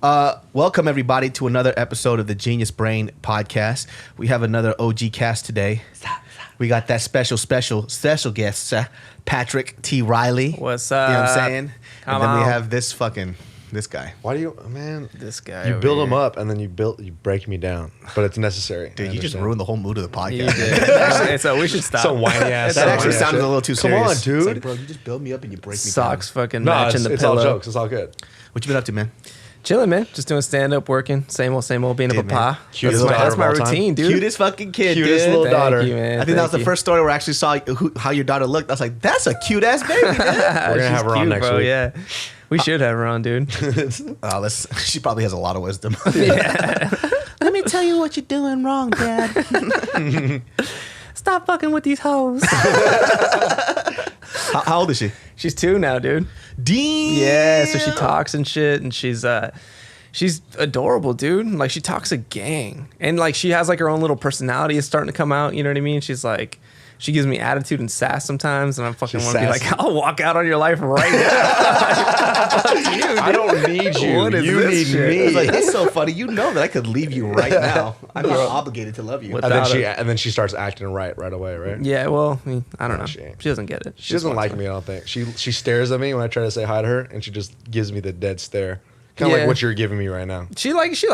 Welcome everybody to another episode of the Genius Brain Podcast. We have another OG cast today. We got that special guest, Patrick T. Riley. What's up? You know what I'm saying? Come and then on. we have this guy. Why do you, man? This guy. You over build here. him up and then you break me down, but it's necessary. Dude, I you just understand. ruined the whole mood of the podcast. You did. Actually, so we should stop. Some whiny ass. That actually whiny sounded ass a little too Come on, serious. dude. It's like, bro, you just build me up and you break me Socks down. fucking No, matching it's, the it's pillow. all jokes. It's all good. What you been up to, man? Chilling, man. Just doing stand up, working. Same old, being a Dude, man. papa. Cutest That's daughter my of all time. routine, dude. Cutest fucking kid, Cutest dude. little Thank daughter. you, man. I think that was the Thank you. first story where I actually saw how your daughter looked. I was like, that's a cute ass baby, dude. We're gonna She's have her on cute, next bro, week. Yeah. We should have her on, dude. She probably has a lot of wisdom. Yeah. Let me tell you what you're doing wrong, Dad. Stop fucking with these hoes. How old is she? She's 2 now, dude. Dean. Yeah, so she talks and shit, and she's adorable, dude. Like, she talks a gang, and like she has like her own little personality is starting to come out. You know what I mean? She's like, she gives me attitude and sass sometimes, and I'm fucking She's want to be sassy. like, I'll walk out on your life right now. Dude, I don't need you. What is You this need shit? I me. was like, that's so funny. You know that I could leave you right now. I'm not obligated to love you. What- and then she starts acting right away, right? Yeah, well, I mean, I don't No, know. she ain't. She doesn't get it. She doesn't like me, I don't think. She stares at me when I try to say hi to her, and she just gives me the dead stare. Kind of Yeah. like what you're giving me right now. She likes you.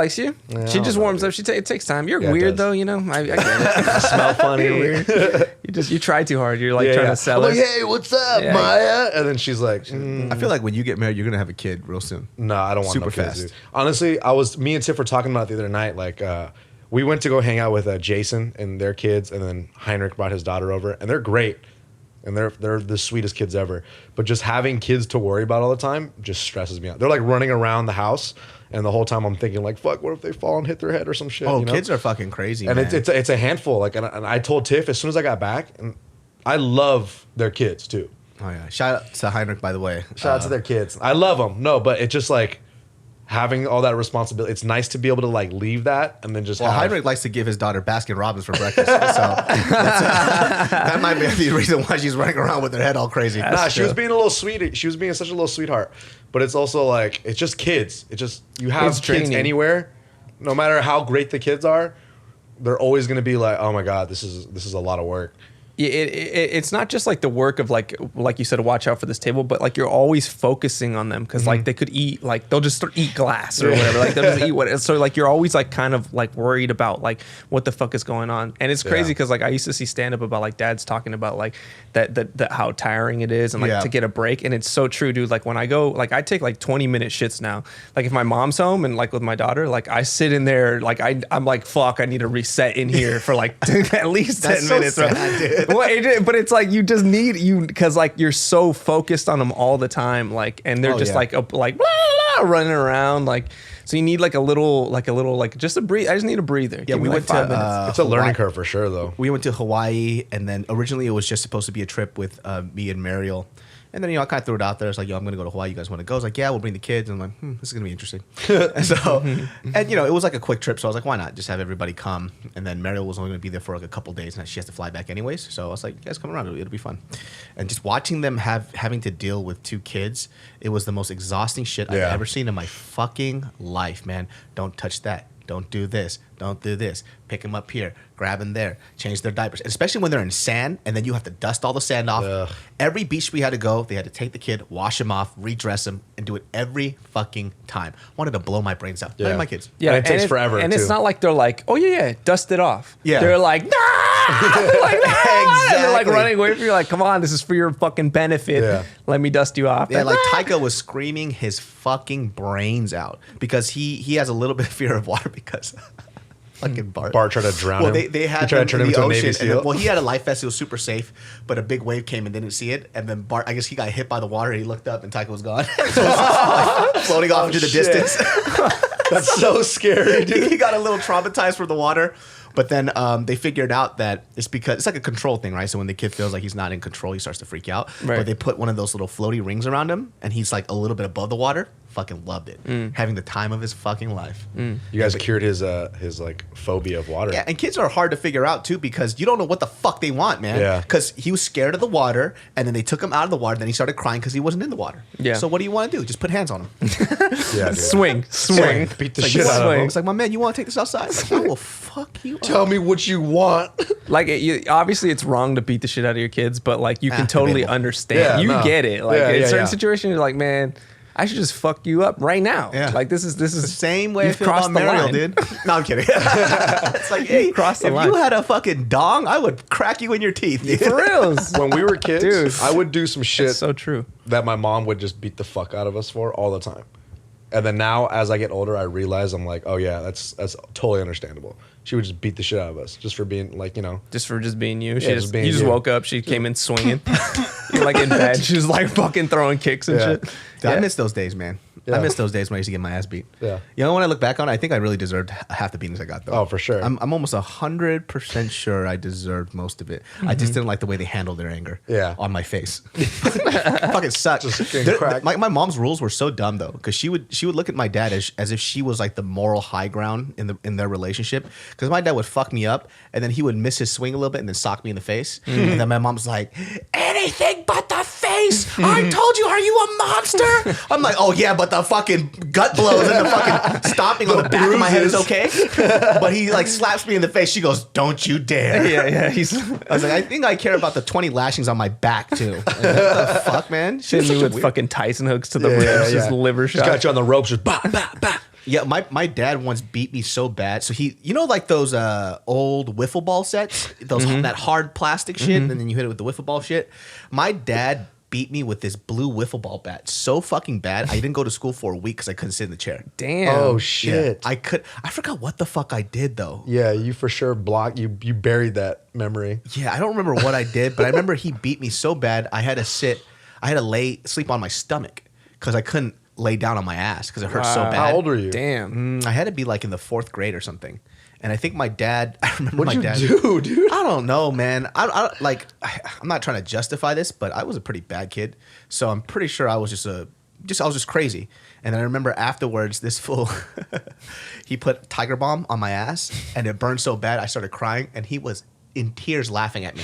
Yeah, She I just don't warms know, up. It takes time. You're Yeah, it weird does. though, you know. I get it. Smell funny. You're weird. You try too hard. You're like trying to sell I'm it. like, hey, what's up, Yeah. Maya? And then she's like, I feel like when you get married, you're gonna have a kid real soon. no, I don't want Super no kids, fast. dude. Honestly, me and Tiff were talking about it the other night. Like, we went to go hang out with Jason and their kids, and then Heinrich brought his daughter over, and they're great, and they're the sweetest kids ever. But just having kids to worry about all the time just stresses me out. They're like running around the house, and the whole time I'm thinking like, fuck, what if they fall and hit their head or some shit? Oh, you know? kids are fucking crazy, And man. it's a handful. Like, and I told Tiff as soon as I got back, and I love their kids too. Oh yeah. Shout out to Heinrich, by the way. Shout out to their kids. I love them. No, but it's just like having all that responsibility. It's nice to be able to like leave that and then just Well, have. Heinrich likes to give his daughter Baskin Robbins for breakfast, so that might be the reason why she's running around with her head all crazy. Nah, she was being a little sweet. She was being such a little sweetheart. But it's also like it's just kids. It just you have It's kids training. anywhere, no matter how great the kids are, they're always gonna be like, oh my god, this is a lot of work. It's not just like the work of like you said, watch out for this table, but like you're always focusing on them because like they could eat, like they'll just eat glass or whatever, like they'll just eat what. So like you're always like kind of like worried about like what the fuck is going on, and it's crazy Yeah. because like I used to see stand up about like dads talking about like that how tiring it is and like Yeah. to get a break, and it's so true, dude. Like when I go, like I take like 20-minute shits now. Like if my mom's home and like with my daughter, like I sit in there, like I'm like fuck, I need to reset in here for like at least 10 That's so minutes. bro. sad, dude. Well, but it's like you just need because like you're so focused on them all the time, like, and they're Oh, just yeah. like blah, blah, blah, running around, like, so you need like a little like just a breathe. I just need a breather. Yeah, Give me we like went 5 to minutes. It's a learning Hawaii. curve for sure, though. We went to Hawaii, and then originally it was just supposed to be a trip with me and Mariel. And then, I kind of threw it out there. It's like, yo, I'm going to go to Hawaii. You guys want to go? I was like, yeah, we'll bring the kids. And I'm like, this is going to be interesting. And so, and, it was like a quick trip. So I was like, why not? Just have everybody come. And then Mariel was only going to be there for like a couple days. And she has to fly back anyways. So I was like, you guys come around. It'll be fun. And just watching them having to deal with 2 kids, it was the most exhausting shit I've Yeah. ever seen in my fucking life, man. Don't touch that. Don't do this. Don't do this. Pick them up here. Grab them there. Change their diapers. Especially when they're in sand and then you have to dust all the sand off. Ugh. Every beach we had to go, they had to take the kid, wash him off, redress him, and do it every fucking time. Wanted to blow my brains out. Yeah. My kids. And it takes forever, and too. it's not like they're like, oh yeah, dust it off. Yeah. They're like, nah! like, nah! And they're like Exactly. running away from you. Like, come on, this is for your fucking benefit. Yeah. Let me dust you off. Yeah, like "Ah!" Taika was screaming his fucking brains out because he has a little bit of fear of water because fucking Bart. Bart tried to drown Well, him. they had He tried him to turn in him the into a ocean. Navy And SEAL. then, well, he had a life vest. It was super safe, but a big wave came and didn't see it. And then Bart, I guess he got hit by the water. He looked up and Taika was gone. So it was, like, floating off into the shit. distance. That's so scary, dude. He got a little traumatized from the water. But then they figured out that it's because it's like a control thing, right? So when the kid feels like he's not in control, he starts to freak out. Right. But they put one of those little floaty rings around him, and he's like a little bit above the water. fucking loved it. Having the time of his fucking life. You guys cured his like phobia of water. Yeah, and kids are hard to figure out too because you don't know what the fuck they want, man. Yeah. Because he was scared of the water, and then they took him out of the water. Then he started crying because he wasn't in the water. Yeah. So what do you want to do? Just put hands on him. Yeah, dude. Swing. Beat the Like, shit out of him. It's like, my man, you want to take this outside? Like, I will fuck you up. Tell me what you want. Like, obviously, it's wrong to beat the shit out of your kids, but like, you can totally debatable. understand. Yeah, You no. get it. Like, Yeah, in yeah, certain yeah. situations, you're like, man, I should just fuck you up right now. Yeah. Like, this is The same way I you've feel about crossed the Mariel, line. dude. No, I'm kidding. It's like, hey, crossed the if line. you had a fucking dong, I would crack you in your teeth, dude. For reals. When we were kids, Dude. I would do some shit It's so true. that my mom would just beat the fuck out of us for all the time. And then now, as I get older, I realize I'm like, oh yeah, that's totally understandable. She would just beat the shit out of us just for being like, you know. Just for just being you. Yeah, just being you just you. woke up. She came in swinging. You're like in bed. She was like fucking throwing kicks and Yeah. shit. Dude, I miss those days, man. Yeah. I miss those days when I used to get my ass beat. Yeah. You know, when I look back on it, I think I really deserved half the beatings I got, though. Oh, for sure. I'm almost 100% sure I deserved most of it. I just didn't like the way they handled their anger. Yeah. On my face. Fucking sucked. Just getting cracked. My mom's rules were so dumb though, because she would look at my dad as if she was like the moral high ground in their relationship. Because my dad would fuck me up, and then he would miss his swing a little bit, and then sock me in the face. And then my mom's like, anything but the face. I told you, are you a monster? I'm like, oh yeah, but the fucking gut blows and the fucking stomping on the back of my head is okay. But he like slaps me in the face. She goes, don't you dare. Yeah. He's I was like, I think I care about the 20 lashings on my back too. Like, what the fuck, man? She was hitting such me a with weird- fucking Tyson hooks to the ribs, just liver Just shot. got you on the ropes, just bah, bah, bah. Yeah, my dad once beat me so bad. So he, you know, like those old wiffle ball sets, those that hard plastic shit, and then you hit it with the wiffle ball shit. My dad beat me with this blue wiffle ball bat so fucking bad. I didn't go to school for a week because I couldn't sit in the chair. Damn. Oh Yeah, shit. I forgot what the fuck I did though. Yeah, you for sure blocked. You buried that memory. Yeah, I don't remember what I did, but I remember he beat me so bad I had to sleep on my stomach because I couldn't lay down on my ass because it hurt so bad. How old were you? Damn. I had to be like in the 4th grade or something. And I think my dad, I remember What'd my you dad. do, dude? I don't know, man. I'm not trying to justify this, but I was a pretty bad kid. So I'm pretty sure I was just crazy. And then I remember afterwards, this fool, he put Tiger Balm on my ass and it burned so bad I started crying and he was in tears laughing at me.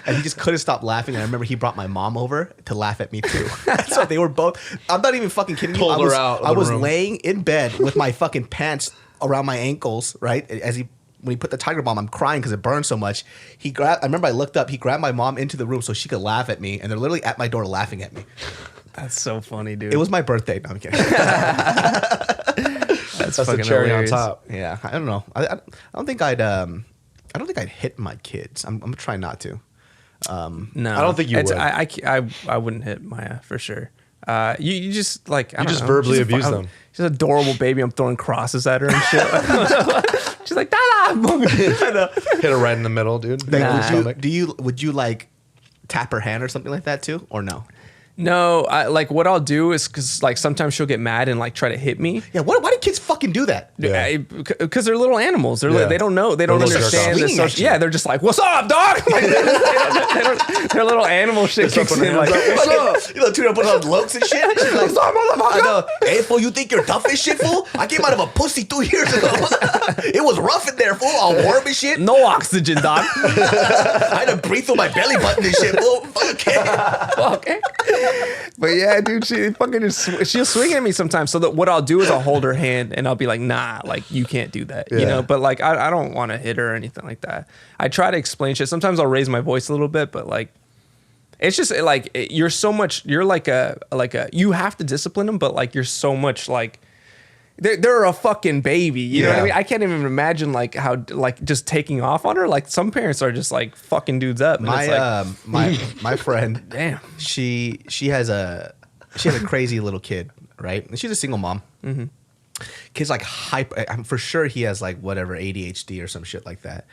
And he just couldn't stop laughing. And I remember he brought my mom over to laugh at me too. So they were both, I'm not even fucking kidding you. Pulled her out of I the was room. laying in bed with my fucking pants around my ankles, right? When he put the Tiger Balm, I'm crying because it burned so much. I remember I looked up, he grabbed my mom into the room so she could laugh at me. And they're literally at my door laughing at me. That's so funny, dude. It was my birthday. No, I'm kidding. That's the fucking cherry hilarious. on top. Yeah, I don't know. I don't think I'd hit my kids. I'm gonna try not to. No, I don't think you would. I wouldn't hit Maya for sure. You just like I You don't just know. verbally She's abuse fu- them. She's an adorable baby. I'm throwing crosses at her and shit. She's like, Dada! Hit her right in the middle, dude. Like, Nah. would you like tap her hand or something like that too, or no? No, like what I'll do is because like sometimes she'll get mad and like try to hit me. Yeah. Why do kids fucking do that? Yeah. Because they're little animals. They're Yeah. they don't know. They don't They're little understand. jerk-offs. The social, yeah, they're just like, "What's up, dog?" Like, their little animal shit kicks up on in. the Like, hands, What's up? You know, Tuna put on looks and shit. She's like, I know. Hey, fool, you think you're tough as shit, fool? I came out of a pussy 2 years ago. It was rough in there, fool. All warm and shit. no oxygen, dog. I had to breathe through my belly button and shit, fool. Okay. But yeah, dude, she fucking she'll swing at me sometimes. So that what I'll do is I'll hold her hand and I'll be like, nah, like you can't do that, you Yeah. know. But like I don't want to hit her or anything like that. I try to explain shit. Sometimes I'll raise my voice a little bit, but like it's just like you're so much. You're like a you have to discipline them, but like you're so much like. They're a fucking baby, you know what I Yeah. mean? I can't even imagine like how like just taking off on her. Like some parents are just like fucking dudes up. And it's like, My friend, damn. she has a crazy little kid, right? And she's a single mom. Mm-hmm. Kid's like hyper. I'm for sure he has like whatever ADHD or some shit like that,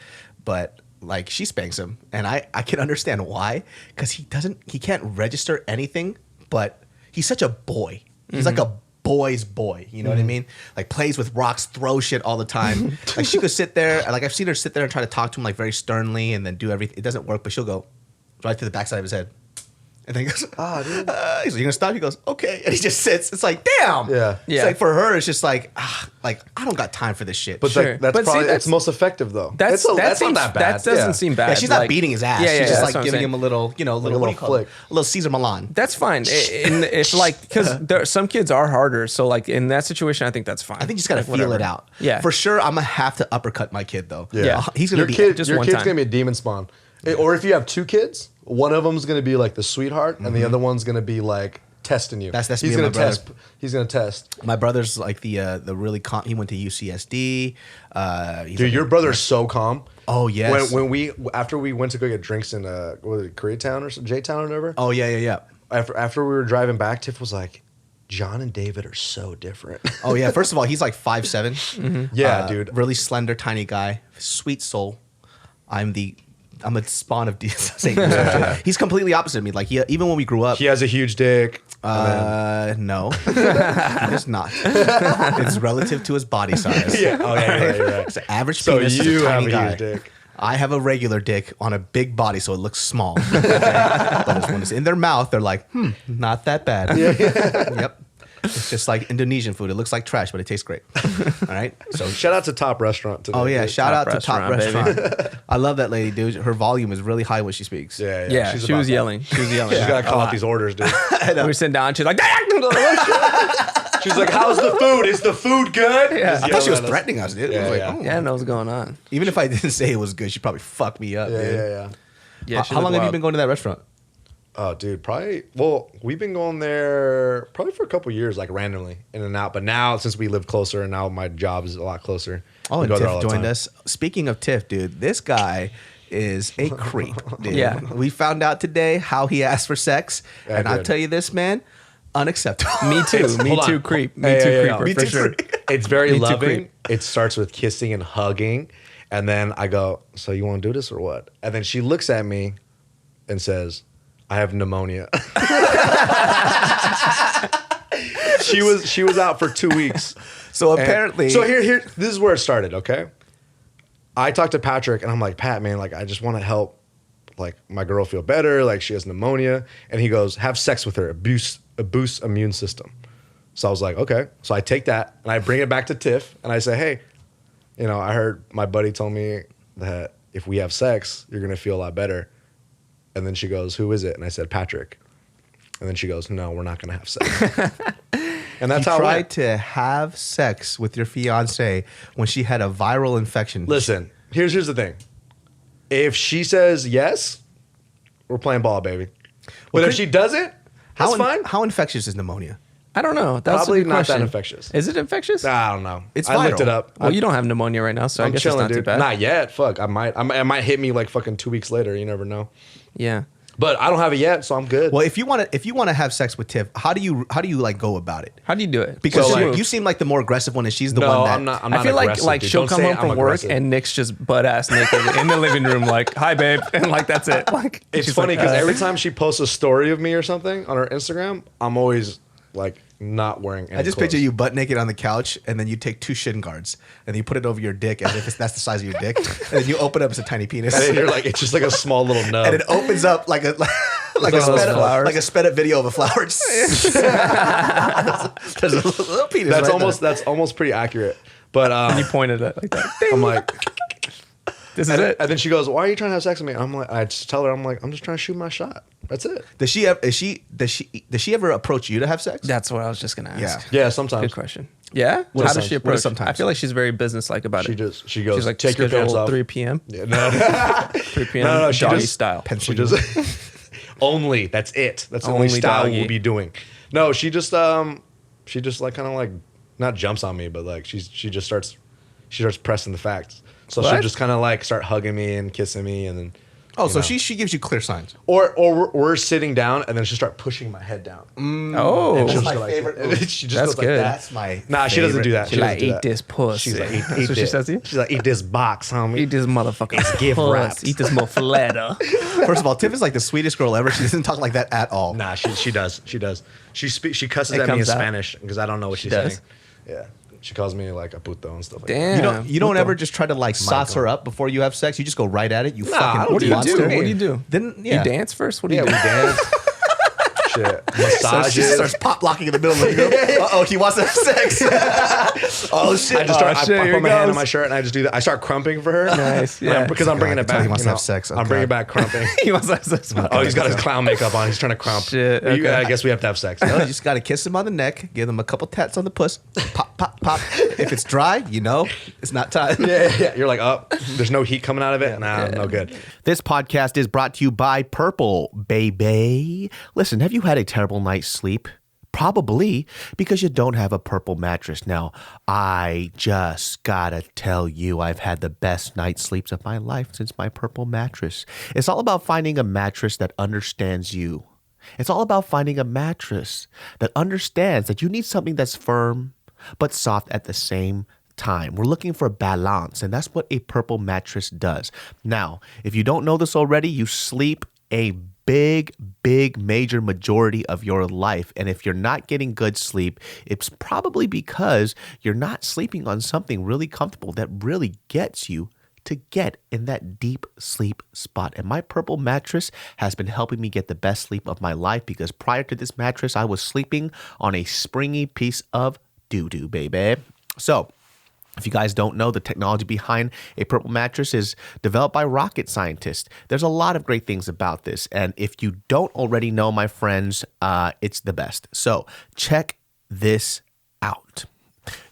but like she spanks him, and I can understand why, because he can't register anything, but he's such a boy. He's like a boy's boy, you know what I mean? Like plays with rocks, throws shit all the time. Like she could sit there, like I've seen her sit there and try to talk to him like very sternly and then do everything. It doesn't work, but she'll go right to the backside of his head. And then he goes, dude. he's like, "You gonna stop?" He goes, "Okay," and he just sits. It's like, damn. Yeah. It's like for her, it's just like I don't got time for this shit. But Sure. that's But see, probably that's- it's most effective though. That's not seems, that bad. That doesn't seem bad. yeah, she's not beating his ass. Yeah, she's yeah, just that's like what I'm giving saying. him a little, little what do you call it? flick. A little Caesar Milan. That's fine. And if like, because some kids are harder. So like in that situation, I think that's fine. I think you just gotta Like, feel whatever. it out. Yeah. For sure, I'm gonna have to uppercut my kid though. Yeah. He's gonna your be kid, just your one kid's time. gonna be a demon spawn. Or if you have two kids, one of them's gonna be like the sweetheart, and the other one's gonna be like testing you. That's he's me gonna and my brother. test. He's gonna test. My brother's like the really calm. He went to UCSD. He's Dude, like your brother's so calm. Oh yes. When after we went to go get drinks in what was it, Koreatown or J-Town or whatever. Oh yeah. After we were driving back, Tiff was like, "John and David are so different." Oh yeah. First of all, he's like 5'7". Yeah, dude. Really slender, tiny guy. Sweet soul. I'm a spawn of Satan. He's completely opposite of me. Like even when we grew up. He has a huge dick. No, he does not. It's relative to his body size. Yeah. Oh yeah, you're right. It's an average So penis. you it's a have tiny a guy. huge dick. I have a regular dick on a big body, so it looks small. But when it's in their mouth, they're like, not that bad. Yep. It's just like Indonesian food. It looks like trash, but it tastes great. All right. So Shout out to Top Restaurant today. oh yeah, dude. shout out to Top Top Restaurant, Restaurant. I love that lady, dude. Her volume is really high when she speaks. Yeah, Yeah, she's she about was that. yelling. She was yelling. She's gotta call out these orders, dude. We were sitting down. She's like, She's like, "How's the food? Is the food good?" Yeah. Just I thought she was yelling at us. threatening us, dude. I Yeah, was like, yeah. oh. yeah, I know what's going on. Even if I didn't say it was good, she'd probably fuck me up. Yeah, dude. yeah. Yeah, How long have you been going to that restaurant? Oh, dude, probably. Well, we've been going there probably for a couple years, like randomly in and out. But now, since we live closer, and now my job is a lot closer. Oh, we and go there all Tiff the joined time. us. Speaking of Tiff, dude, this guy is a creep. Dude. Yeah. We found out today how he asked for sex, Yeah, and I I'll did. tell you this, man, unacceptable. Me too. Me Hold on. too. Creep. Me Hey, too. yeah, yeah, Creeper. Me For too, sure. creep. It's very Me too, loving. creep. It starts with kissing and hugging, and then I go, "So you want to do this or what?" And then she looks at me and says, "I have pneumonia." She was out for 2 weeks. So And- apparently, so here, this is where it started. Okay, I talked to Patrick, and I'm like, "Pat, man, like I just want to help, like my girl feel better. Like she has pneumonia." And he goes, "Have sex with her. It boosts immune system." So I was like, "Okay." So I take that and I bring it back to Tiff, and I say, "Hey, you know, I heard my buddy told me that if we have sex, you're gonna feel a lot better." And then she goes, "Who is it?" And I said, "Patrick." And then she goes, "No, we're not gonna have sex." And that's you how it tried went. to have sex with your fiance when she had a viral infection. Listen, here's the thing. If she says yes, we're playing ball, baby. But if could- she doesn't, that's fine. How infectious is pneumonia? I don't know. That's Probably a good not question. that infectious. Is it infectious? I don't know. It's I looked viral. it up. Well, you don't have pneumonia right now, so I I'm guess chilling, it's not dude. too bad. Not yet. Fuck. It might hit me like fucking 2 weeks later. You never know. Yeah. But I don't have it yet, so I'm good. Well, if you want to have sex with Tiff, how do you like go about it? How do you do it? Because So, like- you seem like the more aggressive one, and she's the no, one that I'm not. I'm not I feel aggressive, like dude. she'll Don't come say home from I'm work aggressive. and Nick's just butt ass naked in the living room, like, "Hi, babe," and like that's it. Like It's she's funny like, because every time she posts a story of me or something on her Instagram, I'm always like not wearing any I just clothes. picture you butt naked on the couch, and then you take two shin guards, and then you put it over your dick as if that's the size of your dick, and then you open up as a tiny penis, And then you're like, it's just like a small little nub. and it opens up like a like a Those sped up, flowers. like a sped up video of a flower. There's a little penis. that's right almost there. that's almost pretty accurate. But you pointed at it like that. I'm like, This is it. and then she goes, "Why are you trying to have sex with me?" I'm like, I just tell her, I'm like, I'm just trying to shoot my shot. That's it. Does she ever approach you to have sex? That's what I was just gonna ask. Yeah. Yeah, sometimes Good question. Yeah. What How is does she some- what is approach? sometimes? I feel like she's very businesslike about She it. just she goes, She's like, take your pants schedule off. 3 p.m. Yeah, no, 3 p.m. no, she doggy just- style. Pencil she you. just only. That's it. That's the only Only style doggy. we'll be doing. No, she just like kind of like not jumps on me, but like she just starts pressing the facts. So she'll What? just kind of like start hugging me and kissing me, and then Oh, you so know. she gives you clear signs. or we're sitting down, and then she'll start pushing my head down. Oh, And she'll my just go like, favorite and move. she just That's goes like good. that. That's my. Nah, she doesn't do that. she doesn't like, do eat that. this pussy. She's like, eat That's what she this. says to you? She's like, eat this box, homie. Eat this motherfucker. It's gift puss. wrapped. Eat this muffaletta. First of all, Tiff is like the sweetest girl ever. She doesn't talk like that at all. Nah, she does. She cusses It at me in comes out. Spanish because I don't know what she's does? saying. Yeah, she calls me like a puto and stuff like Damn. You don't What ever the- just try to like sauce her up before you have sex. You just go right at it. You Nah, I fucking don't What do you monster. do? What do you do? Then yeah. You dance first? What do that. you Yeah, do? we dance. shit. Massages. Starts pop locking in the middle of the room. Uh-oh, he wants to have sex. Oh shit! I just start. shit, I here put my he hand on goes. my shirt and I just do that. I start crumping for her. Nice, yeah. Because I'm bringing I it can tell back. he wants you to know. have sex. I'm Okay. bringing back crumping. He wants to have sex. Oh, he's got his clown makeup on. He's trying to crump. Shit, okay. I guess we have to have sex. You just gotta kiss him on the neck, give him a couple tats on the puss, pop, pop, pop. If it's dry, it's not time. Yeah. You're like, oh, there's no heat coming out of it. No good. This podcast is brought to you by Purple, baby. Listen, have you had a terrible night's sleep? Probably because you don't have a Purple mattress. Now, I just gotta tell you, I've had the best night's sleeps of my life since my Purple mattress. It's all about finding a mattress that understands you. It's all about finding a mattress that understands that you need something that's firm but soft at the same time. We're looking for balance, and that's what a Purple mattress does. Now, if you don't know this already, you sleep a big major majority of your life. And if you're not getting good sleep, it's probably because you're not sleeping on something really comfortable that really gets you to get in that deep sleep spot. And my Purple mattress has been helping me get the best sleep of my life, because prior to this mattress, I was sleeping on a springy piece of doo-doo, baby. So, if you guys don't know, the technology behind a Purple mattress is developed by rocket scientists. There's a lot of great things about this. And if you don't already know, my friends, it's the best. So check this out.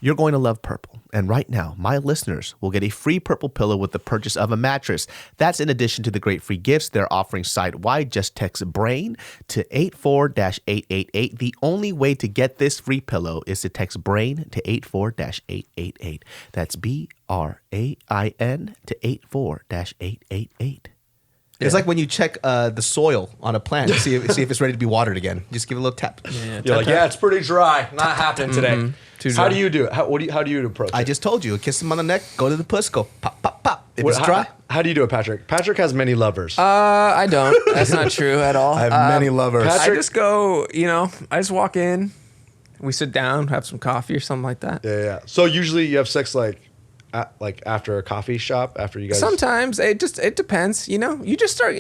You're going to love Purple. And right now, my listeners will get a free Purple pillow with the purchase of a mattress. That's in addition to the great free gifts they're offering site-wide. Just text BRAIN to 84-888. The only way to get this free pillow is to text BRAIN to 84-888. That's BRAIN to 84-888. It's like when you check the soil on a plant to see if it's ready to be watered again. Just give it a little tap. You're like, yeah, it's pretty dry. Not happening today. Too How dry. do you do it? How do you approach it? I just told you, kiss him on the neck, go to the puss, go pop, pop, pop. If it's How- dry, How do you do it, Patrick? Patrick has many lovers. I don't. That's not true at all. I have many lovers. Pat- I just go, I just walk in, we sit down, have some coffee or something like that. yeah. So usually you have sex like after a coffee shop after you guys. Sometimes it depends, you just start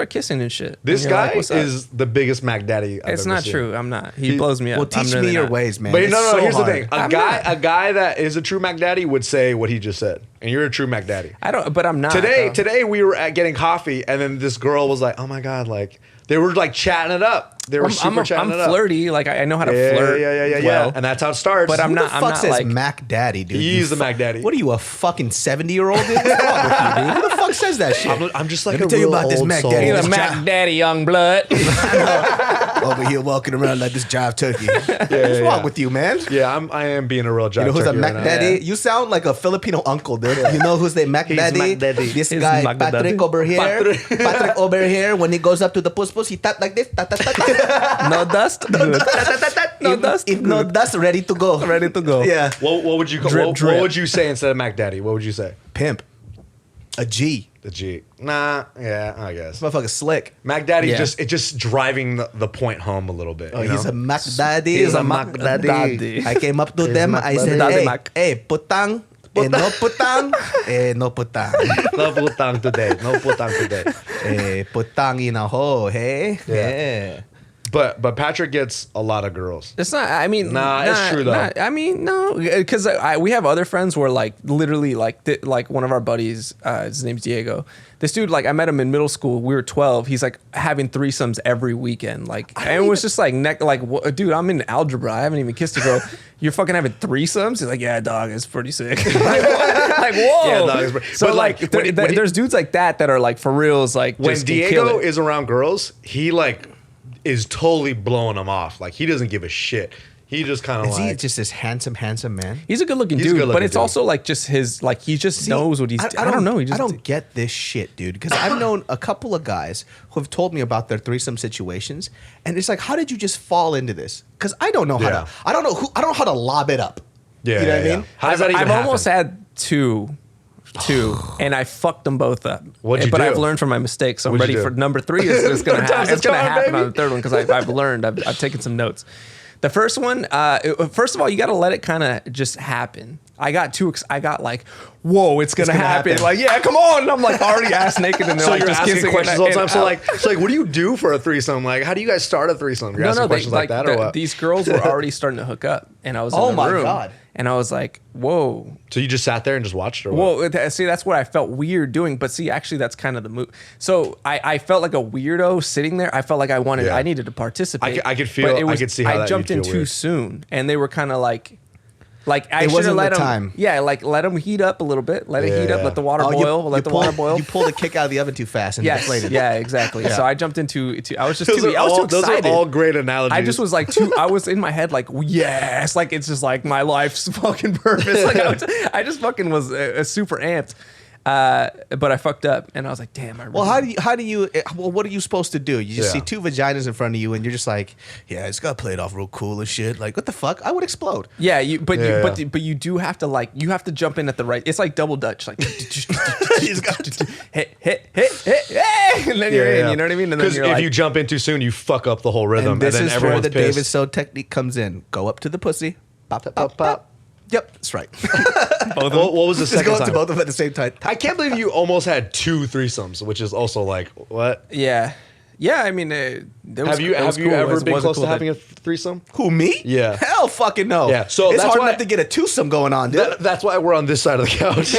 kissing and shit. This And you're guy like, "What's up?" is the biggest Mac Daddy I've It's ever not seen. true. I'm not. He blows me up. well, I'm teach really me your not. ways, man. But It's no, so here's hard. the thing. I'm A guy that is a true Mac Daddy would say what he just said. And you're a true Mac Daddy. I don't, but I'm not. Today though. we were getting coffee, and then this girl was like, "Oh my god!" Like they were like chatting it up. They were super chatting it up. flirty. Like I know how to Yeah, flirt. yeah. Well, And that's how it starts. But I'm Who not. the I'm fuck not says like. Mac Daddy, dude? He's the Mac Daddy. What are you, a fucking 70-year-old? Dude? What's wrong with you, dude? Who the fuck says that shit? I'm just like Let me a tell you real about this old Mac soul. Daddy. He's This a Mac jive- Daddy, young blood. over here walking around like this jive turkey. What's wrong with you, man? Yeah, I am being a real jive You know who's a turkey Mac right now. Daddy? You sound like a Filipino uncle, dude. You know who's the Mac Daddy? Mac Daddy. This He's guy, Mac Daddy. Patrick over here. Patrick over here, when he goes up to the puss, he tap like this. Tap, tap, tap, tap. No dust. Good. No If- dust. If no dust, ready to go. Ready to go. Yeah. What would you Drip, what drip. would you say instead of Mac Daddy? What would you say? Pimp. A G. The G. Nah, yeah, I guess. This motherfucker's slick. Mac Daddy Yeah. just driving the point home a little bit. Oh, you he's know? a Mac Daddy. He's a Mac Daddy. I came up to them. Mac I said, Daddy hey, Mac. hey, putang. No putang. No putang. No putang today. No putang today. Putang in a hole, hey? Yeah. But Patrick gets a lot of girls. It's not. I mean, Nah, it's true, though. I mean, no, because we have other friends where like literally like one of our buddies, his name's Diego. This dude, like I met him in middle school. We were 12. He's like having threesomes every weekend. Like, and it was just like dude, I'm in algebra. I haven't even kissed a girl. You're fucking having threesomes? He's like, yeah, dog, it's pretty sick. like, whoa. Yeah, dog, it's pretty- So but, like, when he- there's dudes like that are like for reals. Like When just can kill Diego it. is around girls, he like is totally blowing them off. Like he doesn't give a shit. He just kind of Is he like just this handsome man? He's a good looking He's a dude, good-looking but it's dude. also like just his like he just knows what he's. I don't know. He just I don't get this shit, dude. Because I've known a couple of guys who have told me about their threesome situations, and it's like, how did you just fall into this? Because I don't know how Yeah. to. I don't know how to lob it up. yeah, you know yeah, what I yeah. mean? How does that even I've happen? almost had two, and I fucked them both up. What'd you but do? I've learned from my mistakes. So I'm What'd you ready do? for number 3. It's gonna Third happen. time's It's the gonna charm, happen on baby. the third one because I've learned. I've taken some notes. The first one, first of all, you got to let it kind of just happen. I got like whoa, it's gonna happen. Like, yeah, come on. And I'm like already ass naked, and they're So like you're just asking kissing questions all the time. So like, what do you do for a threesome? Like, how do you guys start a threesome? You're asking questions like that, or what? These girls were already starting to hook up, and I was in the room, God. and I was like, whoa. So you just sat there and just watched, or what? Well, see, that's what I felt weird doing. But see, actually, that's kind of the move. So I felt like a weirdo sitting there. I felt like I needed to participate. I could feel. I could see how I jumped in too soon, and they were kind of like I should have let them. Yeah, like let them heat up a little bit. Let it heat up. Let the water boil. Let the water boil. You pulled the kick out of the oven too fast and deflated. Yeah, exactly. So I jumped into. I was just too excited. Those are all great analogies. I just was like I was in my head like yes, like it's just like my life's fucking purpose. Like I just fucking was super amped. But I fucked up, and I was like, "Damn!" Well, how do you? Well, what are you supposed to do? You just see two vaginas in front of you, and you're just like, "Yeah, it's gotta play it off real cool and shit." Like, what the fuck? I would explode. Yeah, but you do have to you have to jump in at the right. It's like double dutch, like hit, and then you're in. You know what I mean? Because if you jump in too soon, you fuck up the whole rhythm, and this then is where the pissed. David So technique comes in. Go up to the pussy, pop, pop, pop, pop. Yep, that's right. What was the second go up time? to both of them at the same time. I can't believe you almost had 2 threesomes, which is also like what? Yeah. I mean, have you ever been close to having a threesome? Who, me? Yeah. Hell, fucking no. Yeah. So it's that's hard why, enough to get a twosome going on, dude. That's why we're on this side of the couch.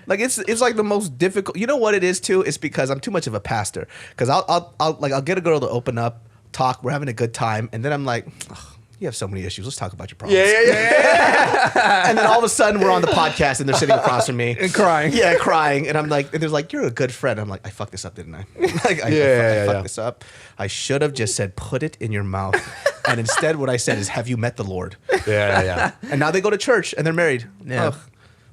Like it's like the most difficult. You know what it is too? It's because I'm too much of a pastor. Because I'll get a girl to open up, talk. We're having a good time, and then I'm like. Ugh, you have so many issues. Let's talk about your problems. Yeah. And then all of a sudden we're on the podcast and they're sitting across from me and crying. Yeah, crying. And I'm like, and they're like, you're a good friend. I'm like, I fucked this up, didn't I? Like, I fucked this up. I should have just said, put it in your mouth. And instead, what I said is, have you met the Lord? Yeah. And now they go to church and they're married. Yeah. Ugh.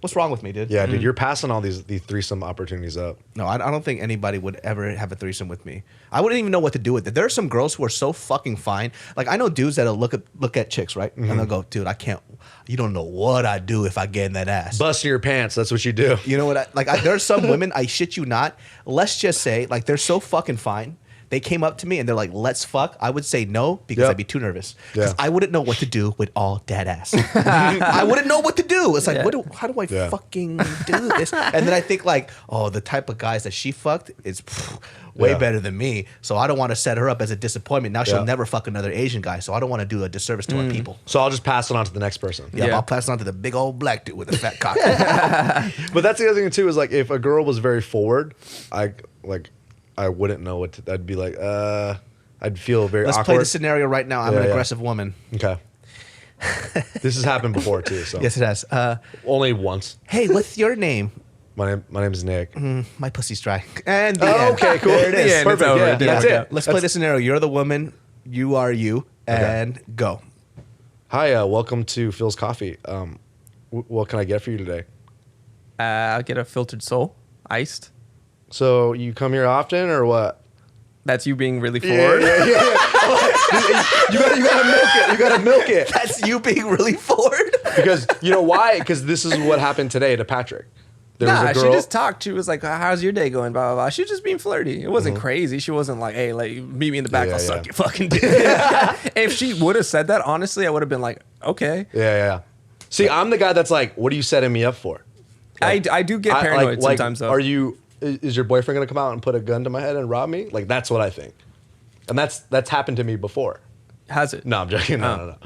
What's wrong with me, dude? Yeah, dude, you're passing all these threesome opportunities up. No, I don't think anybody would ever have a threesome with me. I wouldn't even know what to do with it. There are some girls who are so fucking fine. Like I know dudes that'll look at chicks, right? And they'll go, dude, I can't. You don't know what I'd do if I get in that ass. Busting your pants. That's what you do. You know what? There are some women. I shit you not. Let's just say, like, they're so fucking fine. They came up to me and they're like, let's fuck. I would say no because I'd be too nervous. Because I wouldn't know what to do with all dead ass. I wouldn't know what to do. It's like, how do I fucking do this? And then I think like, oh, the type of guys that she fucked is way better than me. So I don't want to set her up as a disappointment. Now she'll never fuck another Asian guy. So I don't want to do a disservice to our people. So I'll just pass it on to the next person. I'll pass it on to the big old black dude with a fat cock. But that's the other thing too, is like if a girl was very forward, I wouldn't know what to, I'd be like, I'd feel very Let's awkward. play the scenario right now. I'm an aggressive woman. Okay. This has happened before too. So Yes, it has. only once. Hey, what's your name? My name is Nick. My pussy's dry. And okay, cool. There it is. Yeah, Perfect. it's over. Yeah, It didn't that's work it. out. Let's play the scenario. You're the woman. You are you. And go. Hi, welcome to Phil's Coffee. What can I get for you today? I'll get a filtered soul, iced. So you come here often or what? That's you being really forward. You gotta milk it. You gotta milk it. That's you being really forward. Because you know why? Because this is what happened today to Patrick. There was a girl. She just talked. She was like, how's your day going? Blah, blah, blah. She was just being flirty. It wasn't crazy. She wasn't like, hey, like, meet me in the back. I'll suck your fucking dick. If she would have said that, honestly, I would have been like, okay. Yeah. See, I'm the guy that's like, what are you setting me up for? Like, I do get paranoid sometimes, though. Is your boyfriend gonna come out and put a gun to my head and rob me? Like, that's what I think. And that's happened to me before. Has it? No, I'm joking. No.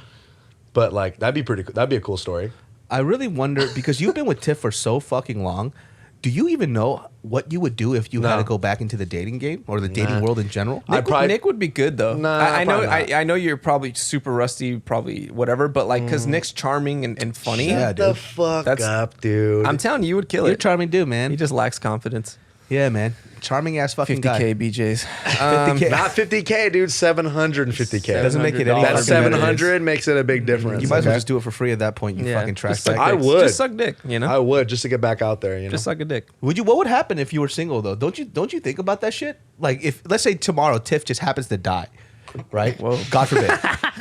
But like, that'd be pretty cool. That'd be a cool story. I really wonder, because you've been with Tiff for so fucking long, do you even know what you would do if you had to go back into the dating game or the dating world in general? Nick would be good though. Nah, I know you're probably super rusty, probably whatever, but like because Nick's charming and funny. Yeah, Shut the fuck up, dude. I'm telling you, would kill You're a it. charming dude, man. He just lacks confidence. Yeah, man. Charming ass fucking guy. 50K BJs. 50K. Not 50K, dude. 750K. Doesn't make it any That fucking 700 makes it a big difference. You might as well just do it for free at that point. You fucking trash bag. I would. Just suck dick, you know? I would, just to get back out there, you know. Just suck a dick. Would you? What would happen if you were single though? Don't you think about that shit? Like if let's say tomorrow Tiff just happens to die, right? Whoa. God forbid.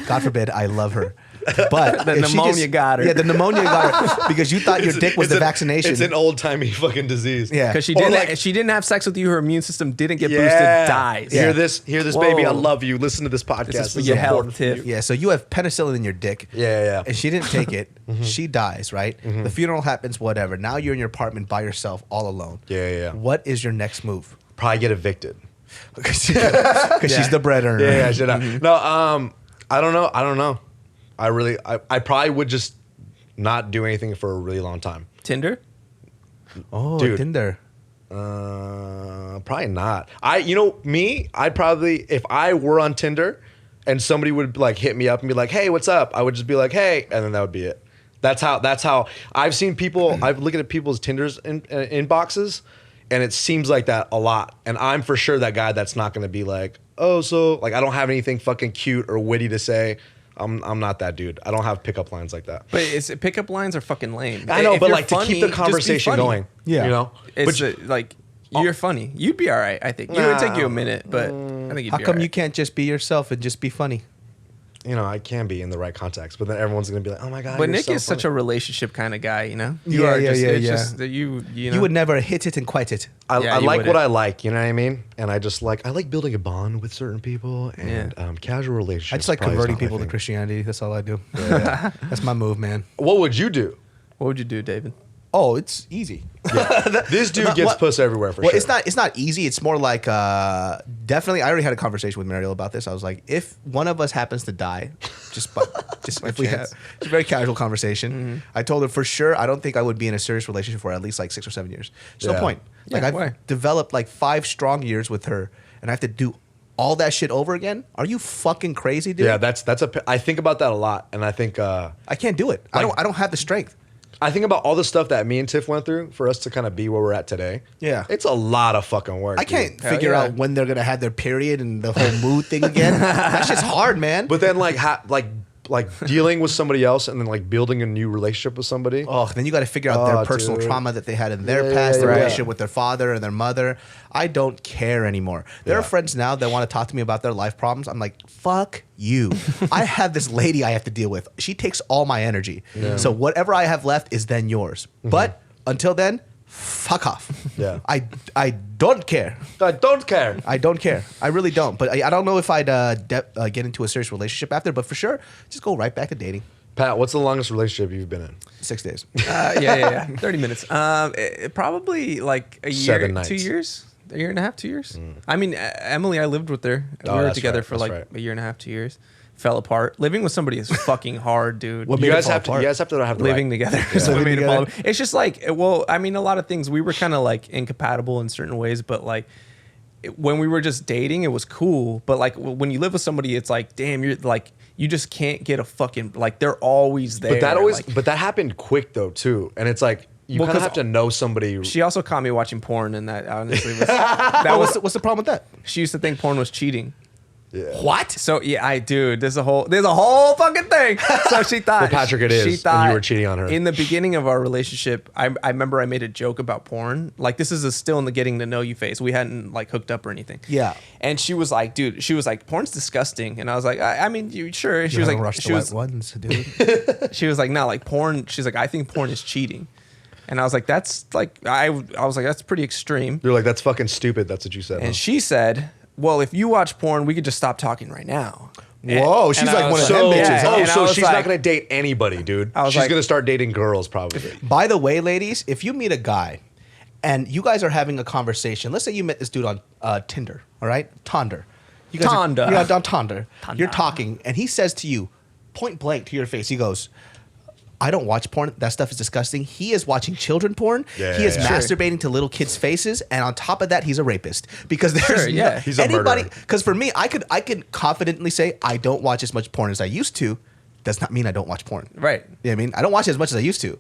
God forbid. I love her. But The if she pneumonia got her. Yeah, the pneumonia got her because you thought your dick was the vaccination. It's an old timey fucking disease. Yeah. Because Or she didn't have sex with you, her immune system didn't get boosted, dies. Hear this, baby. I Whoa. love you. Listen to this podcast. This is for This your important health, for you. Tiff. Yeah, so you have penicillin in your dick. Yeah. And she didn't take it. She dies, right? The funeral happens, whatever. Now you're in your apartment by yourself, all alone. Yeah. What is your next move? Probably get evicted. Because she's the bread earner. Yeah, should I? No, I don't know. I probably would just not do anything for a really long time. Tinder? Oh, Dude. Tinder. Probably not. I'd probably, if I were on Tinder and somebody would like hit me up and be like, hey, what's up? I would just be like, hey, and then that would be it. That's how I've seen people, I've looked at people's Tinder's inboxes, and it seems like that a lot. And I'm for sure that guy that's not going to be like, oh, so like I don't have anything fucking cute or witty to say. I'm not that dude. I don't have pickup lines like that. But pickup lines are fucking lame. I know, If but you're like to keep funny, the just be conversation funny. going. Yeah. You know? It's But like, you're funny. You'd be all right, I think. It would take you a minute, but I think you'd How be come all you right. can't just be yourself and just be funny? I can be in the right context, but then everyone's going to be like, oh my God. But you're Nick so is such a funny. relationship kind of guy, you know? Yeah, It's yeah. just that you know. You would never hit it and quite it. I Yeah, you like wouldn't. what I like, you know what I mean? And I like building a bond with certain people and casual relationships. I just like probably is converting not my people to thing. Christianity. That's all I do. That's my move, man. What would you do? What would you do, David? Oh, it's easy. This dude gets puss everywhere for Well, sure. it's not easy. It's more like definitely. I already had a conversation with Mariel about this. I was like, if one of us happens to die, just if we have chance. it's a very casual conversation. I told her for sure. I don't think I would be in a serious relationship for at least like 6 or 7 years. There's Yeah. no point. Like Yeah, I've why? developed like 5 strong years with her, and I have to do all that shit over again. Are you fucking crazy, dude? Yeah, I think about that a lot, and I think I can't do it. I don't have the strength. I think about all the stuff that me and Tiff went through for us to kind of be where we're at today. Yeah. It's a lot of fucking work. I can't dude. figure yeah. out when they're gonna have their period and the whole mood thing again. That shit's hard, man. But then like dealing with somebody else and then like building a new relationship with somebody. Oh, then you got to figure out their Oh, personal dude. trauma that they had in their Yeah, past, their yeah. relationship with their father and their mother. I don't care anymore. There are Yeah. friends now that want to talk to me about their life problems. I'm like, fuck you. I have this lady I have to deal with. She takes all my energy. So whatever I have left is then yours. But until then, fuck off. Yeah. I don't care. I don't care. I don't care. I really don't. But I don't know if I'd get into a serious relationship after. But for sure, just go right back to dating. Pat, what's the longest relationship you've been in? 6 days. Yeah. 30 minutes. Probably like a year, 7 nights. 2 years, a year and a half, 2 years. I mean, Emily, I lived with her. Oh, We were that's together right, for that's like right. a year and a half, 2 years. Fell apart. Living with somebody is fucking hard, dude. What You made it guys fall have to. apart? You guys have to have the Living right. together is what Living made it fall. together. It's just like, well, I mean, a lot of things. We were kind of like incompatible in certain ways, but like when we were just dating, it was cool. But like when you live with somebody, it's like, damn, you're like, you just can't get a fucking like. They're always there. like, But that happened quick though too, and it's like you Well, kind of 'cause have to know somebody. she also caught me watching porn, and that honestly was What's the problem with that? she used to think porn was cheating. What? So yeah, there's a whole fucking thing. So she thought, Well, Patrick, it is, and you were cheating on her. In the beginning of our relationship, I remember I made a joke about porn. Like this is still in the getting to know you phase. We hadn't like hooked up or anything. Yeah. And she was like, dude, porn's disgusting. And I was like, I mean, you sure? And she You was haven't like, rushed she the was, white ones, dude. she was like, no, like porn. She's like, I think porn is cheating. And I was like, that's like, I was like, that's pretty extreme. You're like, that's fucking stupid. That's what you said. And huh? she said, well, if you watch porn, we could just stop talking right now. Whoa, she's And I like one was of them like- bitches. Yeah, Oh, and I so was she's like- not gonna date anybody, dude. I was She's like- gonna start dating girls probably. By the way, ladies, if you meet a guy and you guys are having a conversation, let's say you met this dude on Tinder, all right? Tonder. You guys Tonder. You're on Tonder. Tonder. You're talking, and he says to you, point blank to your face, he goes, I don't watch porn. That stuff is disgusting. He is watching children porn. Yeah, he is yeah, yeah. masturbating to little kids' faces, and on top of that, he's a rapist. Because there's Sure, yeah. He's a anybody. murderer. Because for me, I could confidently say I don't watch as much porn as I used to. Does not mean I don't watch porn. Right. You know what I mean? I don't watch it as much as I used to.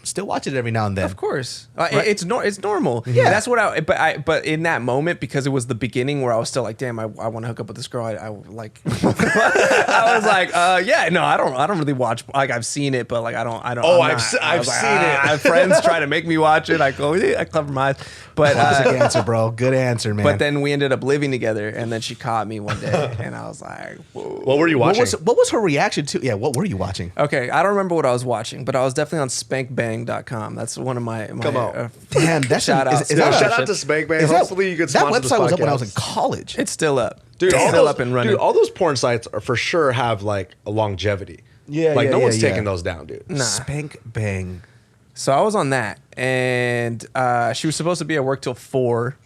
still watch it every now and then. Of course, it's normal. Yeah, that's what but in that moment, because it was the beginning where I was still like, damn, I want to hook up with this girl. I like, I was like, yeah, no, I don't really watch. Like, I've seen it, but like, I don't. I've seen it. I have friends try to make me watch it. I go, yeah, I cover my eyes. But classic answer, bro. Good answer, man. But then we ended up living together, and then she caught me one day, and I was like, whoa. What were you watching? What was her reaction to? Yeah, what were you watching? Okay, I don't remember what I was watching, but I was definitely on SpankBang.com. That's one of my Come on. Damn, that's shout out. Shout out to SpankBang. Hopefully you could that sponsor website this was up when I podcast. was in college. It's still up. Dude, it's still up and running. Dude, all those porn sites are for sure have like a longevity. Yeah, like yeah, no yeah, one's yeah. taking those down, dude. Nah. Spank bang. So I was on that, and she was supposed to be at work till 4.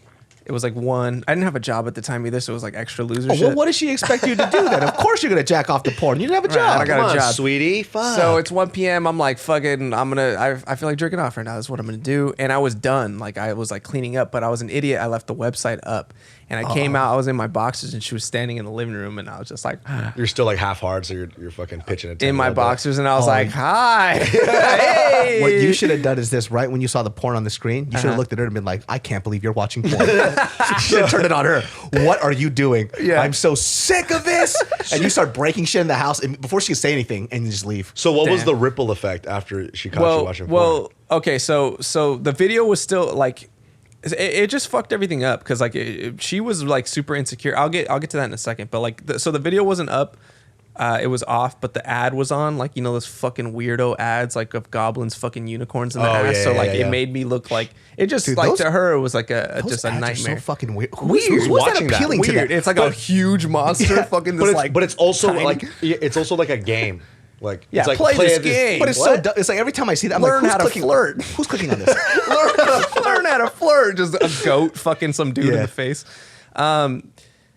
It was like 1. I didn't have a job at the time either, so it was like extra loser Oh, shit. well, what does she expect you to do then? Of course you're gonna jack off the porn. You didn't have a job. I got Come a on, job. sweetie. Fuck. So it's 1 p.m. I'm like, fucking, I feel like jerking off right now. That's what I'm gonna do. And I was done. Like, I was like cleaning up, but I was an idiot. I left the website up, and I came out. I was in my boxers, and she was standing in the living room, and I was just like, You're still like half hard, so you're fucking pitching it in my boxers, and I was like, hi, hey. What you should have done is this: right when you saw the porn on the screen, you should have looked at her and been like, "I can't believe you're watching porn." You should have turned it on her. What are you doing? Yeah. I'm so sick of this. And you start breaking shit in the house, and before she can say anything, and you just leave. So what was Damn. the ripple effect after she caught you watching porn? Well, okay, so the video was still like, it just fucked everything up because like she was like super insecure. I'll get to that in a second, but like so the video wasn't up. It was off, but the ad was on, like, you know, those fucking weirdo ads like of goblins fucking unicorns in the ass. yeah, So like yeah. it made me look like it just Dude, like those- to her it was like Those just a ads are nightmare. so fucking weird. Weird. Who's watching that? appealing to Weird. that? It's like a huge monster fucking this but it's like also tiny- like it's also like a game. Like Yeah, it's like play this game. But it's What? so dumb. It's like every time I see that, I'm Learn like, how to who's clicking? flirt. Who's clicking on this? learn how to flirt. Just a goat fucking some dude in Yeah. the face.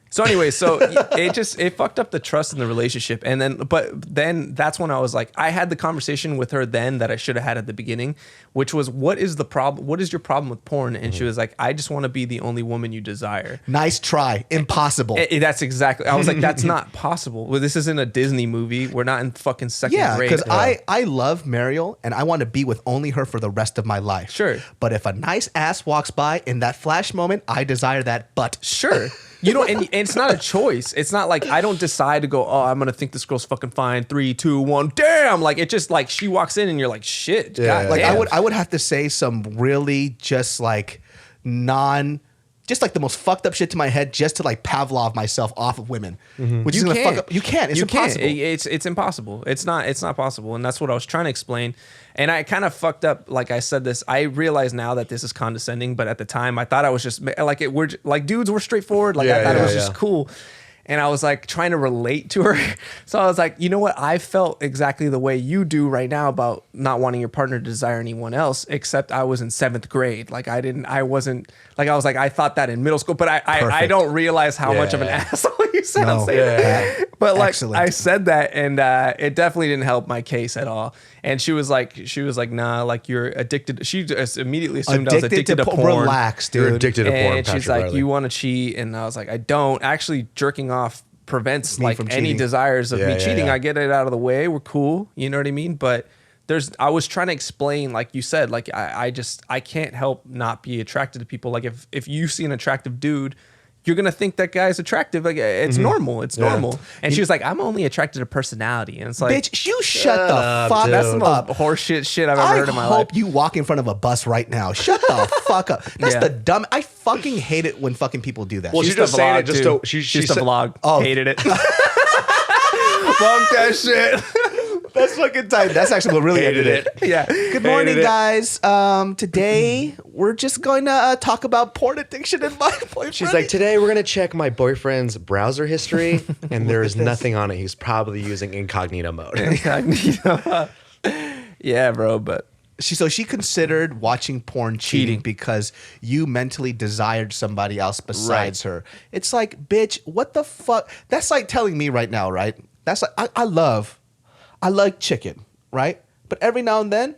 So anyway, so it fucked up the trust in the relationship. And then that's when I was like, I had the conversation with her then that I should have had at the beginning, which was, what is the problem? What is your problem with porn? And she was like, I just want to be the only woman you desire. Nice try. Impossible. That's exactly. I was like, that's not possible. Well, this isn't a Disney movie. We're not in fucking second Yeah, grade. because I love Mariel and I want to be with only her for the rest of my life. Sure. But if a nice ass walks by in that flash moment, I desire that butt. Sure. You know, and it's not a choice. It's not like I don't decide to go, oh, I'm going to think this girl's fucking fine. 3, 2, 1, damn. Like, it just like she walks in and you're like, shit. Yeah. God Like damn. I would have to say some really just like just like the most fucked up shit to my head just to like Pavlov myself off of women. Which is You gonna can't. fuck up. You can't. It's You impossible. can't. It's impossible. It's not possible. And that's what I was trying to explain. And I kind of fucked up. Like I said this, I realize now that this is condescending, but at the time I thought I was just like we're like dudes were straightforward. Like I thought it was just cool. And I was like trying to relate to her. So I was like, you know what? I felt exactly the way you do right now about not wanting your partner to desire anyone else, except I was in 7th grade. Like I wasn't like, I was like, I thought that in middle school, but I Perfect. don't realize how much of an Yeah. asshole you said. I'm No. saying Yeah. But like Excellent. I said that, and it definitely didn't help my case at all. And she was like, nah, like you're addicted. She just immediately assumed I was addicted to porn. Relax, dude. You're addicted to porn. And she's Patrick like, Riley. you want to cheat? And I was like, I don't. Actually, jerking off prevents Me like from any cheating. desires of Yeah, me yeah, cheating. yeah. I get it out of the way. We're cool. You know what I mean? But I was trying to explain, like you said, like I can't help not be attracted to people. Like if you see an attractive dude, you're gonna think that guy's attractive. Like it's normal. It's normal. And she was like, I'm only attracted to personality. And it's like, Bitch, you shut the up, fuck dude. that's the up. most horseshit shit I've ever I heard in my life. hope you walk in front of a bus right now. Shut the fuck up. That's Yeah. the dumb. I fucking hate it when fucking people do that. Well, She she's used just to saying vlog it just too. to she She used to said- vlog. Oh. Hated it. Bump that shit. That's fucking tight. That's actually what really Hated ended it. Yeah. Good morning, Hated it. guys. Today we're just going to talk about porn addiction and my boyfriend. She's like, today we're gonna check my boyfriend's browser history, and there is nothing on it. He's probably using incognito mode. Incognito. Yeah, bro, but so she considered watching porn cheating because you mentally desired somebody else besides her. It's like, bitch, what the fuck? That's like telling me right now, right? That's like I like chicken, right? But every now and then,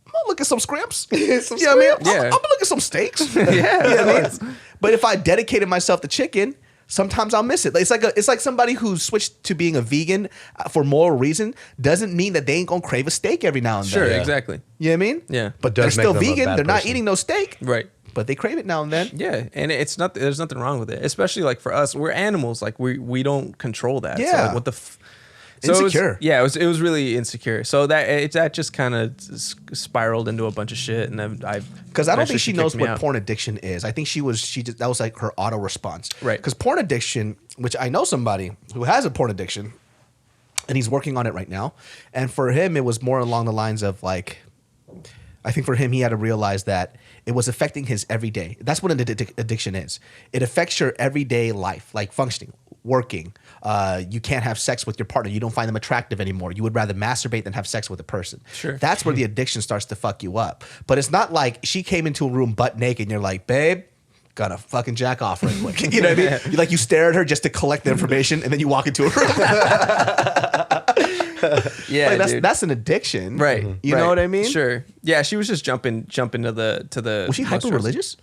I'm gonna look at some scrimps. You know what I mean? Yeah. I'm gonna look at some steaks. yeah. You know what I mean? But if I dedicated myself to chicken, sometimes I'll miss it. It's like somebody who switched to being a vegan for moral reason doesn't mean that they ain't gonna crave a steak every now and then. Sure, Yeah. exactly. You know what I mean? Yeah. But Does they're still make them a vegan. bad They're not person. eating no steak. Right. But they crave it now and then. Yeah, and it's not. There's nothing wrong with it, especially like for us, we're animals. Like we don't control that. So Yeah. like, what the. Insecure. It was really insecure. So that just kind of spiraled into a bunch of shit, and then Because I don't think she knows kicked me what out. porn addiction is. I think that was like her auto response. Right. Because porn addiction, which I know somebody who has a porn addiction, and he's working on it right now. And for him, it was more along the lines of like, I think for him, he had to realize that it was affecting his everyday. That's what an addiction is. It affects your everyday life, like functioning, working. You can't have sex with your partner. You don't find them attractive anymore. You would rather masturbate than have sex with a person. Sure. That's where the addiction starts to fuck you up. But it's not like she came into a room butt naked and you're like, babe, gotta fucking jack off real quick. You know what I mean? You stare at her just to collect the information and then you walk into a room. Yeah, Like, that's an addiction. right. You know what I mean? Sure. Yeah, she was just jumping to the. Was she hyper religious?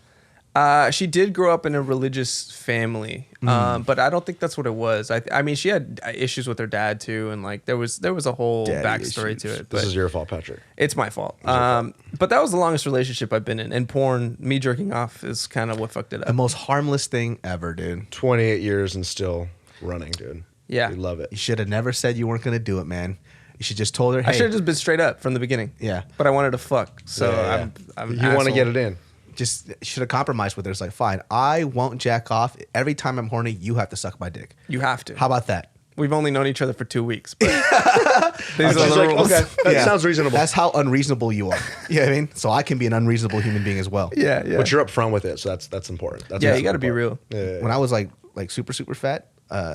She did grow up in a religious family, but I don't think that's what it was. I mean, she had issues with her dad too, and like there was a whole Daddy backstory issues. to it. This But is your fault, Patrick. it's my fault. But that was the longest relationship I've been in. And porn, me jerking off, is kind of what fucked it The up. most harmless thing ever, dude. 28 years and still running, dude. Yeah. We love it. You should have never said you weren't gonna do it, man. You should just told her, hey, I should have just been straight up from the beginning. Yeah. But I wanted to fuck, so Yeah. I'm You want to get it in. just should have compromised with her. It's like, fine, I won't jack off. Every time I'm horny, you have to suck my dick. You have to. How about that? We've only known each other for 2 weeks, but these She's are the like, rules. okay, that Yeah. sounds reasonable. That's how unreasonable you are. You know what I mean? So I can be an unreasonable human being as well. Yeah, yeah. But you're upfront with it, so that's important. That's Yeah, the you got to be important real. part. Yeah. When I was like super fat,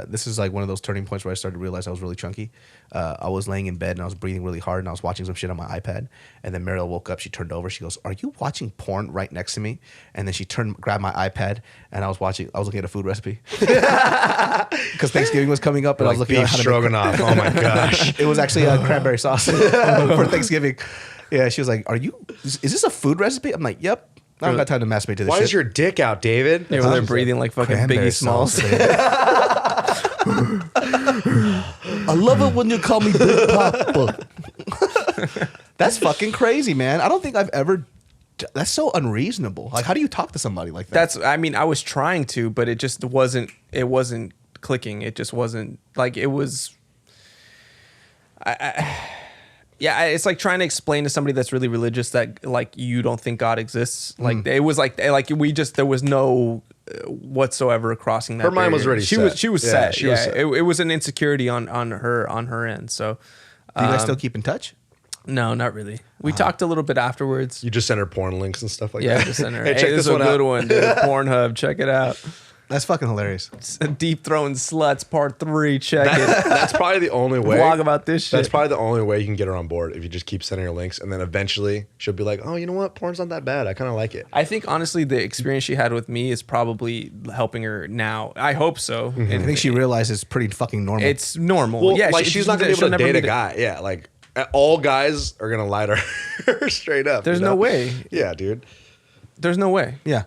this is like one of those turning points where I started to realize I was really chunky. I was laying in bed and I was breathing really hard and I was watching some shit on my iPad. And then Mariel woke up. She turned over. She goes, "Are you watching porn right next to me?" And then she grabbed my iPad and I was looking at a food recipe because Thanksgiving was coming up and I was Like looking at beef how to stroganoff. Oh my gosh. It was actually a cranberry sauce for Thanksgiving. Yeah, she was like, is this a food recipe? I'm like, yep. I don't got time to masturbate to this Why shit. is your dick out, David? Yeah, when they're breathing like fucking Cranberry Biggie Smalls. sauce, baby. I love it when you call me Big Papa. That's fucking crazy, man. I don't think I've ever. That's so unreasonable. Like, how do you talk to somebody like that? I mean, I was trying to, but it just wasn't. It wasn't clicking. It just wasn't like it was. Yeah, it's like trying to explain to somebody that's really religious that like you don't think God exists. Like it was like there was no whatsoever crossing that. Her mind was barrier. already She set. was Yeah, set. she was Yeah, set. it was an insecurity on her end. So Do you guys still keep in touch? no, not really. We talked a little bit afterwards. You just send her porn links and stuff like Yeah, that. just send her. Hey, Hey, check this this is a one good out. one, dude. Pornhub, check it out. That's fucking hilarious. Deep Throwing Sluts Part 3. Check it. That's probably the only way. Vlog about this shit. That's probably the only way you can get her on board if you just keep sending her links, and then eventually she'll be like, "Oh, you know what? Porn's not that bad. I kind of like it." I think honestly, the experience she had with me is probably helping her now. I hope so. I think she realizes it's pretty fucking normal. It's normal. Well, yeah, like she's not gonna be she'll able to never date a meet guy. Yeah, like all guys are gonna lie to her straight up. There's you know? no way. Yeah, dude. There's no way. yeah.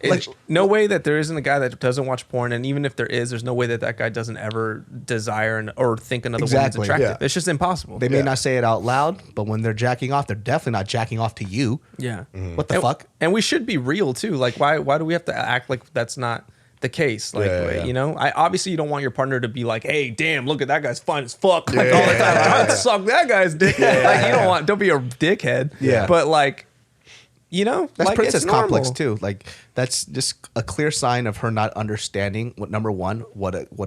Like, no way that there isn't a guy that doesn't watch porn, and even if there is, there's no way that guy doesn't ever desire or think another Exactly, woman's attractive. yeah. It's just impossible. They may Yeah. not say it out loud, but when they're jacking off, they're definitely not jacking off to you. yeah. What the fuck? And we should be real too. Like, why do we have to act like that's not the case? Like, Yeah. you know, obviously you don't want your partner to be like, "Hey, damn, look at that guy's fine as fuck," like Yeah, all the time. yeah, I'd suck that guy's dick. Like, you don't be a dickhead. Yeah. But like, you know, That's like, princess it's normal. complex too. Like that's just a clear sign of her not understanding what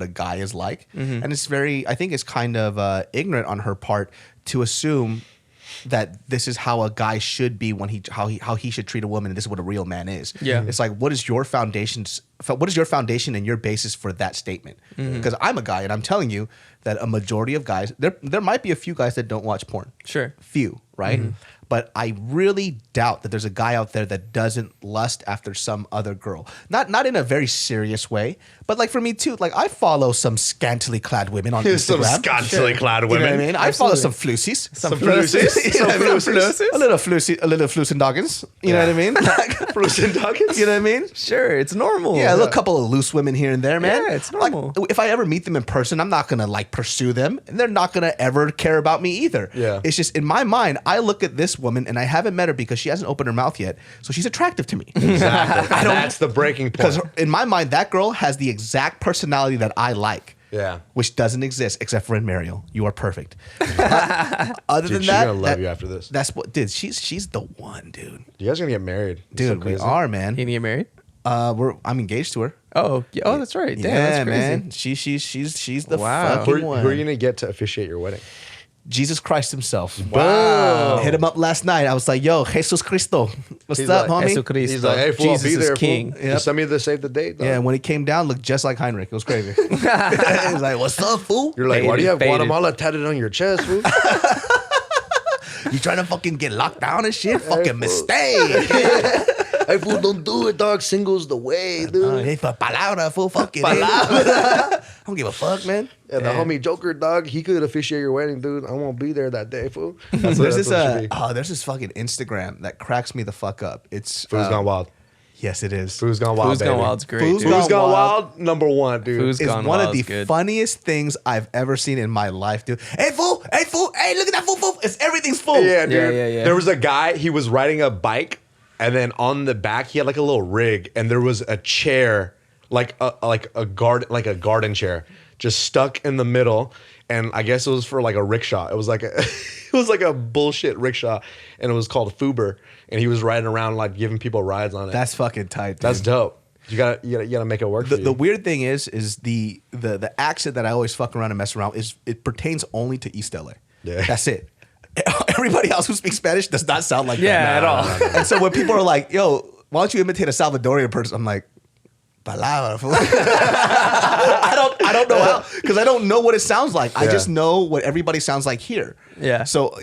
a guy is like, and it's very. I think it's kind of ignorant on her part to assume that this is how a guy should be when how he should treat a woman, and this is what a real man is. Yeah. It's like, what is your foundation and your basis for that statement? Because I'm a guy and I'm telling you that a majority of guys, there might be a few guys that don't watch porn. Sure. Few, right? But I really doubt that there's a guy out there that doesn't lust after some other girl. Not in a very serious way, but like for me too. Like I follow some scantily clad women on Instagram. Some scantily clad You know women. what I mean? I follow some flusies. Some flusies. You know what I mean? Some flusies. A little flusin doggins. You know what I mean? Flusin doggins. You know what I mean? Sure, it's normal. Yeah, a little couple of loose women here and there, man. Yeah, it's normal. Like, if I ever meet them in person, I'm not gonna like pursue them, and they're not gonna ever care about me either. Yeah. It's just in my mind, I look at this woman and I haven't met her because she hasn't opened her mouth yet, so she's attractive to me. Exactly. That's the breaking Because point. in my mind, that girl has the exact personality that I like. Yeah. Which doesn't exist except for in Mariel. You are perfect. Other Dude, than she's that, gonna love you after this. That's what, dude. She's the one, dude. You guys are gonna get married. It's so Dude, we crazy. are, man. Can you get married? I'm engaged to her. Oh, yeah. Oh, that's right. Damn, Yeah, that's crazy. man. She's the Wow. fucking Who one. are you gonna get to officiate your wedding? Jesus Christ himself. Wow. Hit him up last night. I was like, yo, Jesus Cristo. What's He's up, like, homie? Jesucristo. He's like, hey, fool, I'll Jesus be there, is king. fool. Yep. Just send me the save the date. Dog. Yeah, when he came down, looked just like Heinrich. It was crazy. He was like, what's up, fool? You're like, why do you have Faded. Guatemala tatted on your chest, fool? You trying to fucking get locked down and shit? Fucking mistake. Hey, fool, don't do it, dog. Singles the way, dude. Hey, for palabra, fool. Fucking I don't give a fuck, man. And the homie Joker, dog, he could officiate your wedding, dude. I won't be there that day, fool. That's There's that's this what it should be. there's this fucking Instagram that cracks me the fuck up. It's Food's Gone Wild. Yes, it is. Food's Gone Wild, Food's baby. Gone Wild's great. Food's dude. Food's Gone Gone Wild. Wild, number one, dude. Food's Is Gone one of Wild's the good. funniest things I've ever seen in my life, dude. Hey, fool! Hey, fool! Hey, look at that fool! It's everything's full. Yeah, dude. Yeah. There was a guy, he was riding a bike, and then on the back, he had like a little rig, and there was a chair, like a garden chair, just stuck in the middle. And I guess it was for like a rickshaw. It was like a bullshit rickshaw, and it was called Fuber. And he was riding around like giving people rides on it. That's fucking tight, dude. That's dope. You gotta make it work for you. The weird thing is the accent that I always fuck around and mess around is it pertains only to East LA. Yeah. That's it. Everybody else who speaks Spanish does not sound like Yeah, that. at all. And so when people are like, yo, why don't you imitate a Salvadorian person? I'm like, palabra, fool. I don't know how, because I don't know what it sounds like. I Yeah. just know what everybody sounds like here. Yeah. So,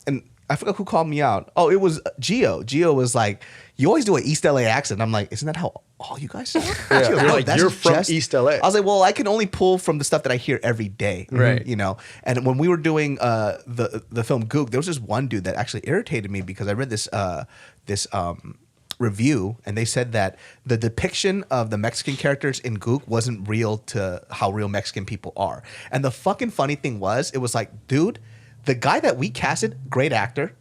and I forgot who called me out. Oh, it was Gio. Gio was like, you always do an East LA accent. I'm like, isn't that how all you guys sound? Yeah. She goes, You're "No, like, that's you're from just-" East LA. I was like, well, I can only pull from the stuff that I hear every day. Right. And when we were doing the film Gook, there was this one dude that actually irritated me because I read this review, and they said that the depiction of the Mexican characters in Gook wasn't real to how real Mexican people are. And the fucking funny thing was, it was like, dude, the guy that we casted, great actor,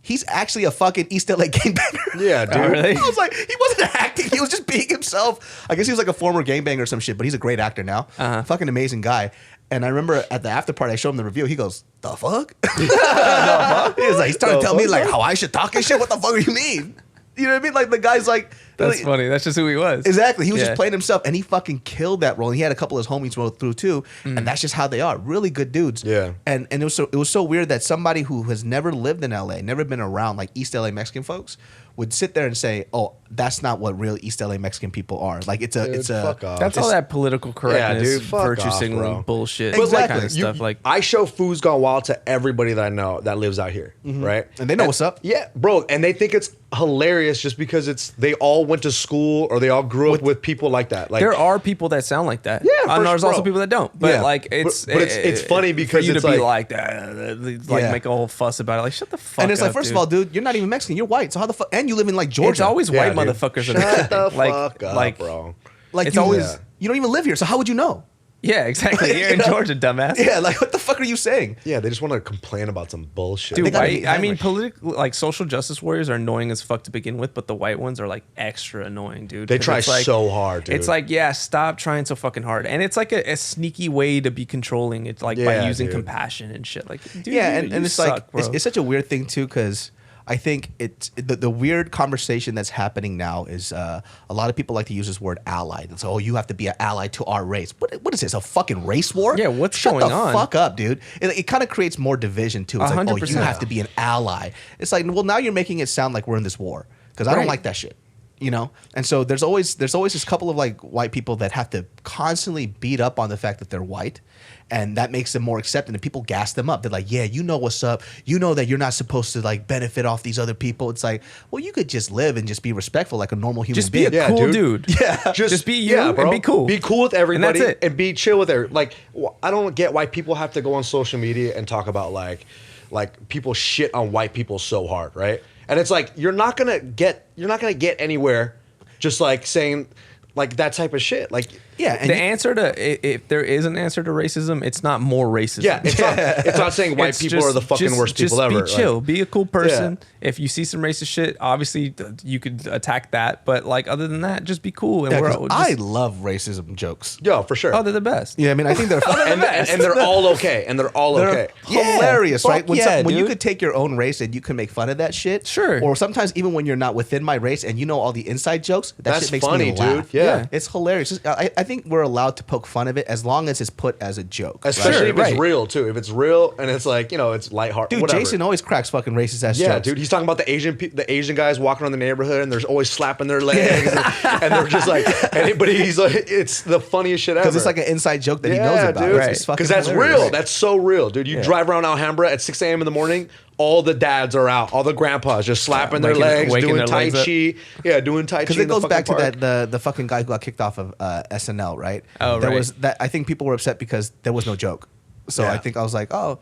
he's actually a fucking East LA gangbanger. Yeah, dude. Oh, really? I was like, he wasn't acting. He was just being himself. I guess he was like a former gangbanger or some shit, but he's a great actor now. Fucking amazing guy. And I remember at the after party, I showed him the review. He goes, the fuck? He was like, he's trying to tell me like how I should talk and shit. What the fuck do you mean? You know what I mean? Like the guy's like, That's funny. That's just who he was. exactly. He was Yeah. just playing himself, and he fucking killed that role. And he had a couple of his homies roll through too, and that's just how they are. Really good dudes. Yeah. And it was so weird that somebody who has never lived in LA, never been around like East LA Mexican folks, would sit there and say, "Oh, that's not what real East LA Mexican people are." Like it's a Dude, fuck off. That's all that political correctness, dude, fuck virtue off, signaling bro. bullshit, But, that like, kind of stuff. Like, I show Food's Gone Wild to everybody that I know that lives out here, right? And they know what's up. Yeah, bro, and they think it's hilarious just because they all went to school or they all grew up with people like that. Like there are people that sound like that. Yeah, and there's bro. also people that don't. But Yeah. like, it's But it's funny because for you it's to be like- like Yeah. make a whole fuss about it. Like, shut the fuck up. And it's like, first dude. of all, dude, you're not even Mexican. You're white. So how the fuck? And you live in like Georgia. it's always Yeah, white dude. motherfuckers. Shut the like, fuck up, like, bro. like it's you, always- you don't even live here. So how would you know? Yeah, exactly. You're in You know? Georgia, dumbass. Yeah, like what the fuck are you saying? Yeah, they just want to complain about some bullshit. Dude, They gotta white, be I mean, hammered. political, like social justice warriors are annoying as fuck to begin with, but the white ones are like extra annoying, dude. They 'Cause try it's like- so hard, dude. It's like, yeah, stop trying so fucking hard, and it's like a sneaky way to be controlling it, like by Yeah, using dude. compassion and shit. Like, dude, Yeah, you and it's suck, like bro. it's such a weird thing too, because I think it's the weird conversation that's happening now is a lot of people like to use this word ally. It's oh, you have to be an ally to our race. What is this? A fucking race war? Yeah, what's Shut going the on? fuck up, dude. It kind of creates more division too. It's like oh, you 100%. have to be an ally. It's like well, now you're making it sound like we're in this war because I don't Right. like that shit. You know, and so there's always this couple of like white people that have to constantly beat up on the fact that they're white, and that makes them more accepting. And people gas them up. They're like, "Yeah, you know what's up. You know that you're not supposed to like benefit off these other people." It's like, well, you could just live and just be respectful like a normal human just be being. a cool dude. Yeah, Just be you and be cool. Be cool with everybody And that's it. and be chill with everybody. Like I don't get why people have to go on social media and talk about like people shit on white people so hard, right? And it's like you're not gonna get anywhere just like saying Like that type of shit. Like Yeah, and The answer to if there is an answer to racism, it's not more racism. yeah, it's not saying white It's people just- are the fucking just- worst people just ever. Be chill. Like, Be a cool person. If you see some racist shit, obviously you could attack that. But like other than that, just be cool. And yeah, we're 'cause just, I love racism jokes. yo, for sure. oh, they're the best. Yeah, I mean, I think they're and they're all okay. And they're all they're okay. hilarious, Fuck right? When, yeah, when you dude. could take your own race and you can make fun of that shit. Sure. Or sometimes even when you're not within my race and you know all the inside jokes, that That's shit makes funny, me laugh. dude. Yeah. It's hilarious. I think we're allowed to poke fun of it as long as it's put as a joke. Especially Sure, if it's right. real too. If it's real and it's like, you know, it's lighthearted. Dude, whatever. Jason always cracks fucking racist ass Yeah, jokes. dude. He's talking about the Asian guys walking around the neighborhood and they're always slapping their legs and they're just like, but he's like, it's the funniest shit ever. Because it's like an inside joke that he knows about. dude. It's fucking Because that's hilarious. real. That's so real, dude. You drive around Alhambra at 6 a.m. in the morning. All the dads are out. All the grandpas just slapping their legs, waking doing their Tai legs up. Chi. Yeah, doing Tai Chi. Because in it the goes fucking back to park. that the fucking guy who got kicked off of SNL, right? Oh, there right. was that. I think people were upset because there was no joke. So Yeah. I think I was like, oh,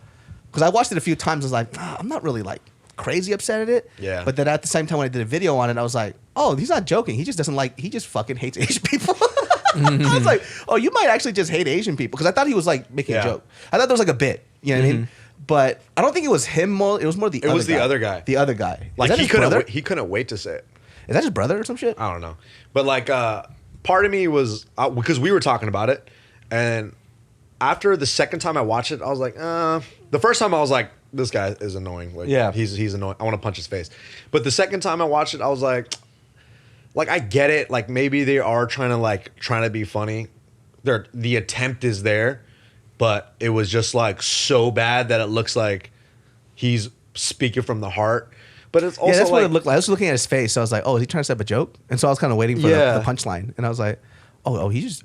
because I watched it a few times. I was like, I'm not really like crazy upset at it. Yeah. But then at the same time when I did a video on it, I was like, oh, he's not joking. He just doesn't like. He just fucking hates Asian people. I was like, oh, you might actually just hate Asian people because I thought he was like making a Yeah. joke. I thought there was like a bit. You know what I mean? But I don't think it was him more. It was more the. It was the other guy. The other guy. Like Is that he his brother? couldn't. He couldn't wait to say it. Is that his brother or some shit? I don't know, but like part of me was because we were talking about it, and after the second time I watched it, I was like, the first time I was like, this guy is annoying. Like, Yeah. he's annoying. I want to punch his face. But the second time I watched it, I was like I get it. Like maybe they are trying to be funny. The attempt is there, but it was just like so bad that it looks like he's speaking from the heart. But it's also Yeah, that's like, what it looked like. I was looking at his face, so I was like, "Oh, is he trying to set up a joke?" And so I was kind of waiting for Yeah. the punchline, and I was like, he just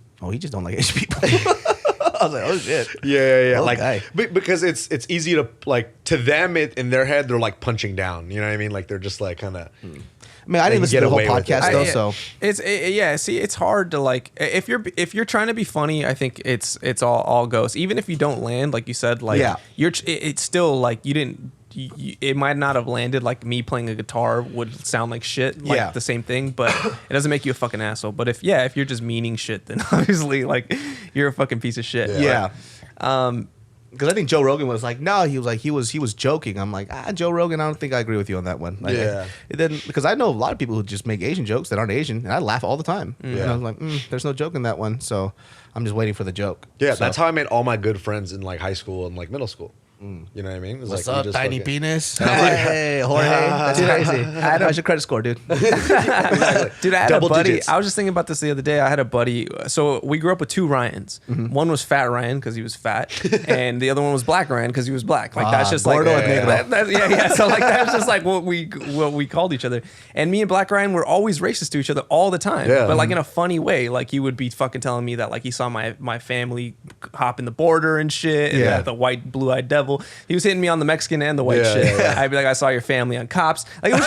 don't like Asian people." I was like, "Oh shit." Yeah. Oh, Like, guy. because it's easy to like to them in their head they're like punching down. You know what I mean? Like they're just like kind of. I mean, I didn't listen get to the whole away with it. podcast though, so Yeah, see, it's hard to like if you're trying to be funny. I think it's all goes. Even if you don't land, like you said, like Yeah. it's still like you didn't. It might not have landed like me playing a guitar would sound like shit, like Yeah. the same thing, but it doesn't make you a fucking asshole. But if you're just meaning shit, then obviously like you're a fucking piece of shit. yeah. Because I think Joe Rogan was like, no, he was joking. I'm like, Joe Rogan, I don't think I agree with you on that one. Like, Yeah. It didn't, because I know a lot of people who just make Asian jokes that aren't Asian, and I laugh all the time. And I was like, there's no joke in that one, so I'm just waiting for the joke. Yeah, So- that's how I made all my good friends in like high school and like middle school. You know what I mean? It was What's like, we up, just tiny fucking- penis? Hey, Jorge. That's crazy. How's your credit score, dude? Dude, I had Double a buddy. digits. I was just thinking about this the other day. I had a buddy. So we grew up with two Ryans. One was Fat Ryan because he was fat, and the other one was Black Ryan because he was black. Like that's just like Gordo and Negro. yeah. So like that's just like what we called each other. And me and Black Ryan were always racist to each other all the time. Yeah. But like in a funny way. Like he would be fucking telling me that like he saw my family hop in the border and shit. And Yeah. the white blue-eyed devil. He was hitting me on the Mexican and the white Yeah, shit. yeah. I'd be like, I saw your family on Cops. Like it was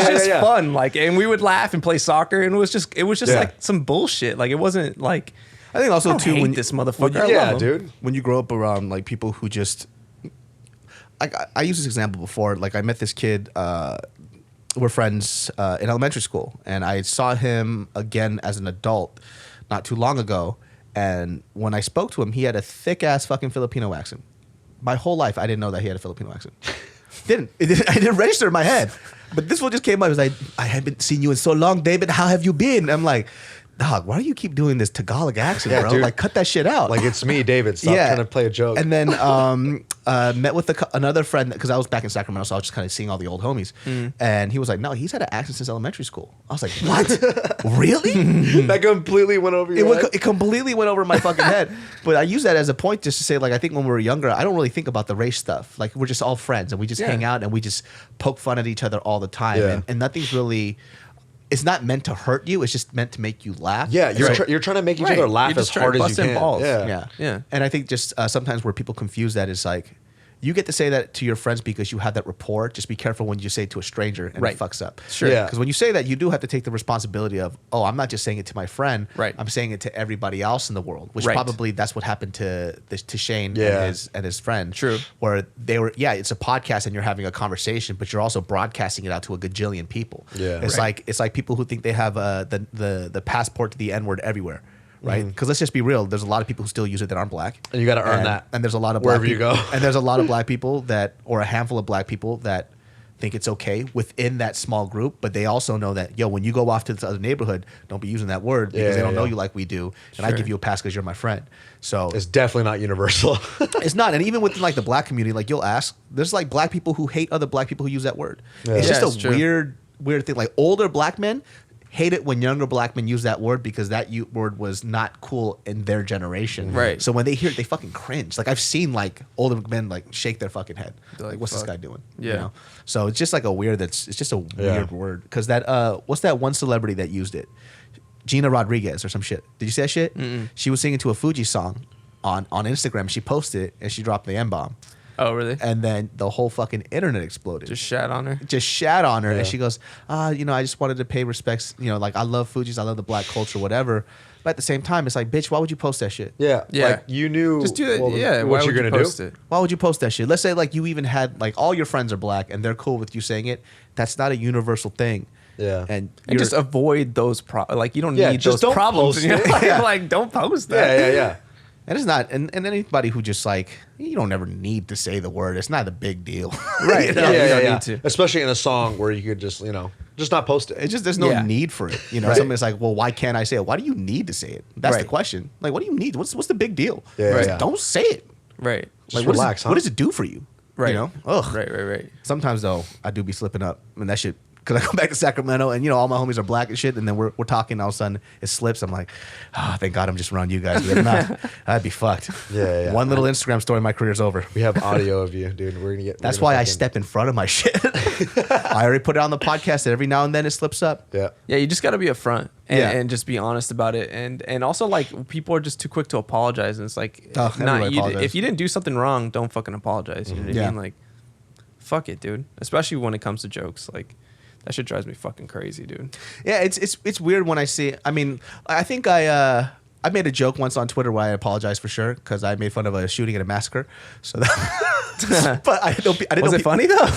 just Yeah. fun. Like, and we would laugh and play soccer, and it was just Yeah. like some bullshit. Like it wasn't like I think also I don't too hate when this motherfucker. I Yeah, love him. dude. when you grow up around like people who just like I used this example before. Like I met this kid. We're friends in elementary school, and I saw him again as an adult not too long ago. And when I spoke to him, he had a thick ass fucking Filipino accent. My whole life, I didn't know that he had a Filipino accent. I didn't register in my head. But this one just came up. He was like, I haven't seen you in so long, David. How have you been? I'm like, dog, why do you keep doing this Tagalog accent, Yeah, bro? dude. Like, cut that shit out. Like it's me, David. Stop trying to play a joke. And then met with another friend because I was back in Sacramento, so I was just kind of seeing all the old homies. And he was like, "No, he's had an accent since elementary school." I was like, "What? Really?" that completely went over your head. It completely went over my fucking head. But I use that as a point just to say, like, I think when we were younger, I don't really think about the race stuff. Like, we're just all friends and we just hang out and we just poke fun at each other all the time. Yeah. And nothing's really. It's not meant to hurt you. It's just meant to make you laugh. Yeah, you're, So- you're trying to make each Right. other laugh You're as just trying hard to as you bust in can. balls. Yeah. Yeah. Yeah. And I think just sometimes where people confuse that is like, you get to say that to your friends because you have that rapport. Just be careful when you say it to a stranger and Right. it fucks up. Sure. Yeah. Because when you say that, you do have to take the responsibility of, oh, I'm not just saying it to my friend. Right. I'm saying it to everybody else in the world, which Right. probably that's what happened to Shane Yeah. and his friend. True. Where they were, it's a podcast and you're having a conversation, but you're also broadcasting it out to a gajillion people. Yeah. It's Right. like people who think they have the passport to the N-word everywhere. Right, because let's just be real. There's a lot of people who still use it that aren't black, And you gotta earn And- that And there's a lot of wherever black you people, go. and there's a lot of black people or a handful of black people that think it's okay within that small group, but they also know that when you go off to this other neighborhood, don't be using that word because they don't know you like we do, and I Sure. give you a pass because you're my friend. So It's definitely not universal. it's not, and even within like the black community, like you'll ask, there's like black people who hate other black people who use that word. Yeah. It's Yeah, just it's a true. weird thing. Like older black men hate it when younger black men use that word because that word was not cool in their generation. Right. So when they hear it, they fucking cringe. Like I've seen like older men like shake their fucking head. They're Like, like, what's this fuck. guy doing? Yeah. So it's just like it's just a weird word. Because that what's that one celebrity that used it? Gina Rodriguez or some shit. Did you see that shit? She was singing to a Fuji song on Instagram. She posted it and she dropped the M-bomb. Oh, really? And then the whole fucking internet exploded. Just shat on her. Just shat on her, and she goes, I just wanted to pay respects. Like I love Fuji's, I love the black culture, whatever. But at the same time, it's like, bitch, why would you post that shit? Yeah. Yeah. Like you knew Just do it. what, Yeah. what Why you're would you gonna post do. it? Why would you post that shit? Let's say like you even had like all your friends are black and they're cool with you saying it. That's not a universal thing. Yeah. And And just avoid those like you don't Yeah, need just those don't problems post in your it. life. Yeah. Like don't post that. Yeah. and it's not, and anybody who just like, you don't ever need to say the word. It's not a big deal. Right. You know? Yeah, you don't yeah. need to. Especially in a song where you could just just not post it. It's just there's no Yeah. need for it. Right. Somebody's like, well, why can't I say it? Why do you need to say it? That's the Right. question. Like, what do you need? What's the big deal? Yeah, Just yeah. don't say it. Right. Just What relax, what does it do for you? Right. You know? Ugh. Right. Sometimes though, I do be slipping up, and that shit. Because I come back to Sacramento, and all my homies are black and shit, and then we're talking, and all of a sudden it slips. I'm like, thank God I'm just around you guys. But if not, I'd be fucked. Yeah. One little Instagram story, my career's over. We have audio of you, dude. We're gonna get. That's why I step in front of my shit. I already put it on the podcast, and every now and then it slips up. Yeah. Yeah, you just got to be upfront Yeah. and just be honest about it, and also like people are just too quick to apologize, and it's like everybody apologizes. if you didn't do something wrong, don't fucking apologize. You know what I Yeah. mean? Like, fuck it, dude. Especially when it comes to jokes, like that shit drives me fucking crazy, dude. Yeah, it's weird when I see. I mean, I think I made a joke once on Twitter where I apologized for sure because I made fun of a shooting and a massacre. So, but I didn't. Was know it funny though?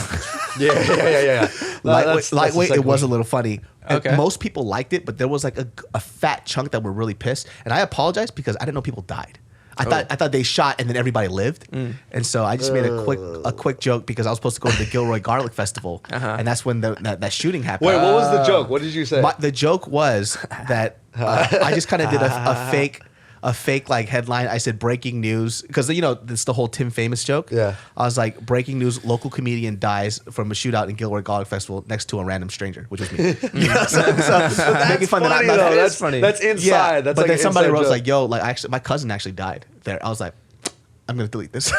Yeah. Lightweight. It was a little funny. And Okay. most people liked it, but there was like a fat chunk that were really pissed, and I apologized because I didn't know people died. I thought they shot and then everybody lived, and so I just made a quick joke because I was supposed to go to the Gilroy Garlic Festival, and that's when that shooting happened. Wait, what was the joke? What did you say? The joke was that I just kind of did a fake like headline. I said breaking news because it's the whole Tim Famous joke. Yeah. I was like, breaking news: local comedian dies from a shootout in Gilroy Garlic Festival next to a random stranger, which was me. So making fun funny, that though. That's funny. That's inside. yeah, That's but like then an somebody inside wrote joke. like, "Yo, like actually, my cousin actually died there." I was like, "I'm gonna delete this,"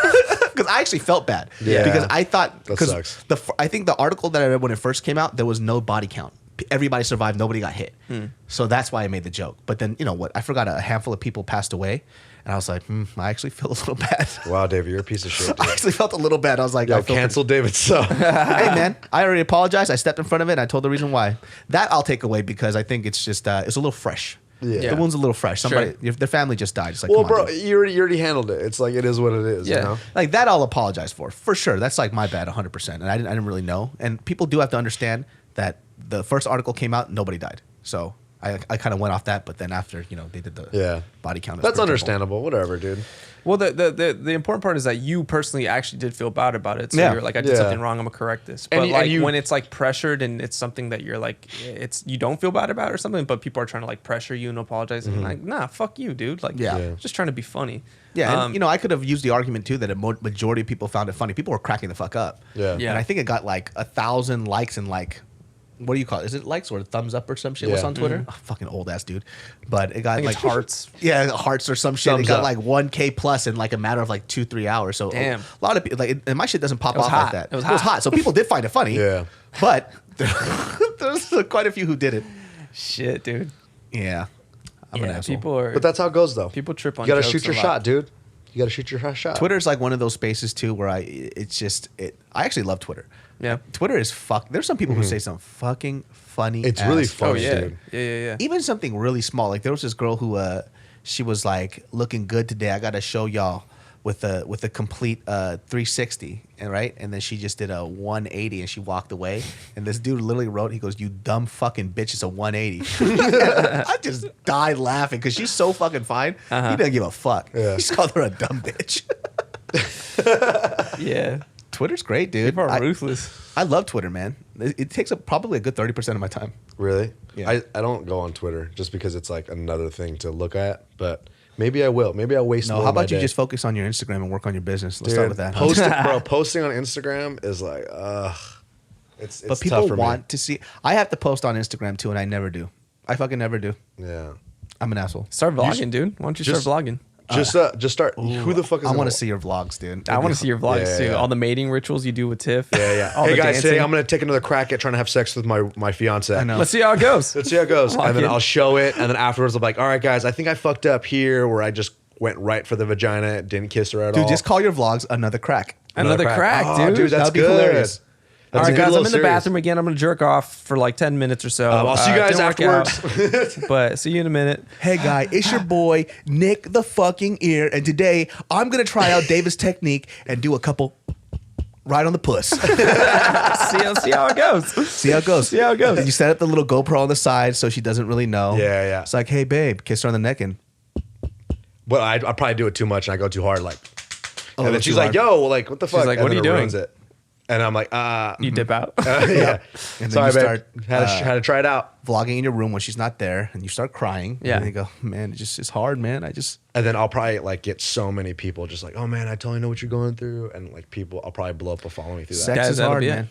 because I actually felt bad. Yeah. Because I thought That because sucks. I think the article that I read when it first came out, there was no body count. Everybody survived. Nobody got hit. So that's why I made the joke. But then you know what? I forgot a handful of people passed away, and I was like, I actually feel a little bad. Wow, David, you're a piece of shit. I Dude. actually felt a little bad. I was like, Yo, I feel cancel David So. hey man, I already apologized. I stepped in front of it and I told the reason why. That I'll take away because I think it's just it's a little fresh. Yeah. The wound's a little fresh. Somebody, Sure. their family just died. It's like, Well, come on, bro, dude. you already handled it. It's like it is what it is. Yeah. You know? Like that I'll apologize for sure. That's like my bad 100%. And I didn't really know. And people do have to understand that the first article came out, nobody died. So I kind of went off that, but then after they did the body count. That's understandable. Whatever, dude. Well, the important part is that you personally actually did feel bad about it. So Yeah. you're like, I did Yeah. something wrong. I'm gonna correct this. And But you- like and you- when it's like pressured and it's something that you're like, you don't feel bad about or something, but people are trying to like pressure you and apologize. And like, nah, fuck you, dude. Like, Yeah. just trying to be funny. Yeah, and, I could have used the argument too that a majority of people found it funny. People were cracking the fuck up. Yeah. Yeah. And I think it got like 1,000 likes and like, what do you call it? Is it likes or thumbs up or some shit? What's Yeah. on Twitter? Oh, fucking old ass dude. But it got think like it's hearts. Yeah, hearts or some shit. Thumbs it got up. like 1K plus in like a matter of like 2-3 hours. So Damn. a lot of people like, and my shit doesn't pop It was off like hot. that. It was hot. hot. So people did find it funny. Yeah. But there's quite a few who did it. Shit, dude. Yeah. I'm an Yeah, asshole. people are. But that's how it goes, though. People trip on You gotta jokes shoot your a lot. shot, dude. You got to shoot your shot. Twitter's like one of those spaces too where I actually love Twitter. Yeah. Twitter is There's some people who say some fucking funny. It's really ass funny, yeah. dude. Yeah. Even something really small. Like there was this girl who she was like looking good today. I got to show y'all with a complete 360, and right, and then she just did a 180 and she walked away. And this dude literally wrote, he goes, "You dumb fucking bitch, it's a 180." I just died laughing because she's so fucking fine. He doesn't give a fuck. Yeah. He just called her a dumb bitch. Yeah. Twitter's great, dude. People are ruthless. I love Twitter, man. It takes up probably a good 30% of my time. Really? Yeah. I don't go on Twitter just because it's like another thing to look at, but maybe I will. Maybe I'll waste No, more how of my about you day. just focus on your Instagram and work on your business? Let's Dude, start with that. Posting on Instagram is like, it's But tough people for want to see. I have to post on Instagram too, and I never do. I fucking never do. me. Yeah. I'm an asshole. Start vlogging, dude. Why don't you just- start vlogging? Just start. Who the fuck is I want gonna- to see your vlogs, dude. I want to see your vlogs Yeah, too. yeah. All the mating rituals you do with Tiff. Yeah. All Hey the guys, dancing. today I'm gonna take another crack at trying to have sex with my fiance. I know. Let's see how it goes. Let's see how it goes. Lock And then in. I'll show it. And then afterwards, I'm like, all right, guys, I think I fucked up here where I just went right for the vagina, didn't kiss her at all. Dude, just call your vlogs another crack. Another crack, Oh, dude. dude, that's That'd be good. hilarious. All That's right, a good guys, I'm little in the series. bathroom again. I'm gonna jerk off for like 10 minutes or so. I'll see you guys Didn't work afterwards. out, but see you in a minute. Hey, guy, it's your boy, Nick the fucking Ear. And today, I'm going to try out David's technique and do a couple right on the puss. see how it goes. See how it goes. See how it goes. And you set up the little GoPro on the side so she doesn't really know. Yeah. It's like, hey, babe, kiss her on the neck and But I probably do it too much and I go too hard. Like, and then too she's like, hard. yo, like, what the fuck? like, And what then are you it doing? ruins it. And I'm like, You dip out. yeah. And then Sorry, you babe. start, had to try it out. vlogging in your room when she's not there and you start crying. Yeah. And you go, man, it's hard, man. And then I'll probably like get so many people just like, oh man, I totally know what you're going through. And like I'll probably blow up a following through that. Sex Guys, is that'll hard, be it. man.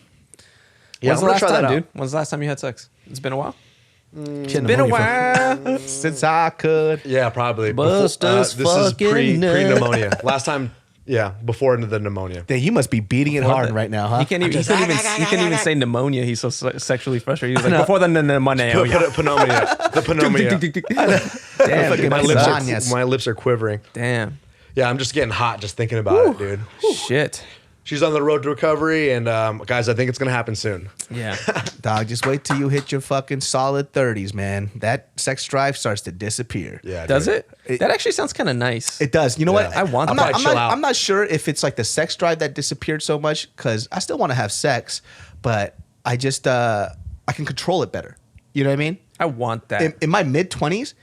Yeah, When's I'm the gonna last try that time, out. dude? When's the last time you had sex? It's been a while. It's Been a while. since I could. Yeah, probably. Buster's This is fucking nut. pre-pneumonia. Last time, yeah, before the pneumonia. Damn, you must be beating it hard right now, huh? He can't even say pneumonia. He's so sexually frustrated. He's like, before the pneumonia. Pneumonia. The pneumonia. Damn, Fucking dude, My that lips, sucks. my lips are quivering. Damn. Yeah, I'm just getting hot just thinking about it, dude. Shit. She's on the road to recovery, and guys, I think it's gonna happen soon. Yeah. Dog, just wait till you hit your fucking solid 30s, man. That sex drive starts to disappear. Yeah, Does dude. it? That actually sounds kind of nice. It does. You know what? Yeah. I want I'm that. not, I'll I'm, chill not, out. I'm not sure if it's like the sex drive that disappeared so much because I still want to have sex, but I just I can control it better. You know what I mean? I want that. In my mid 20s,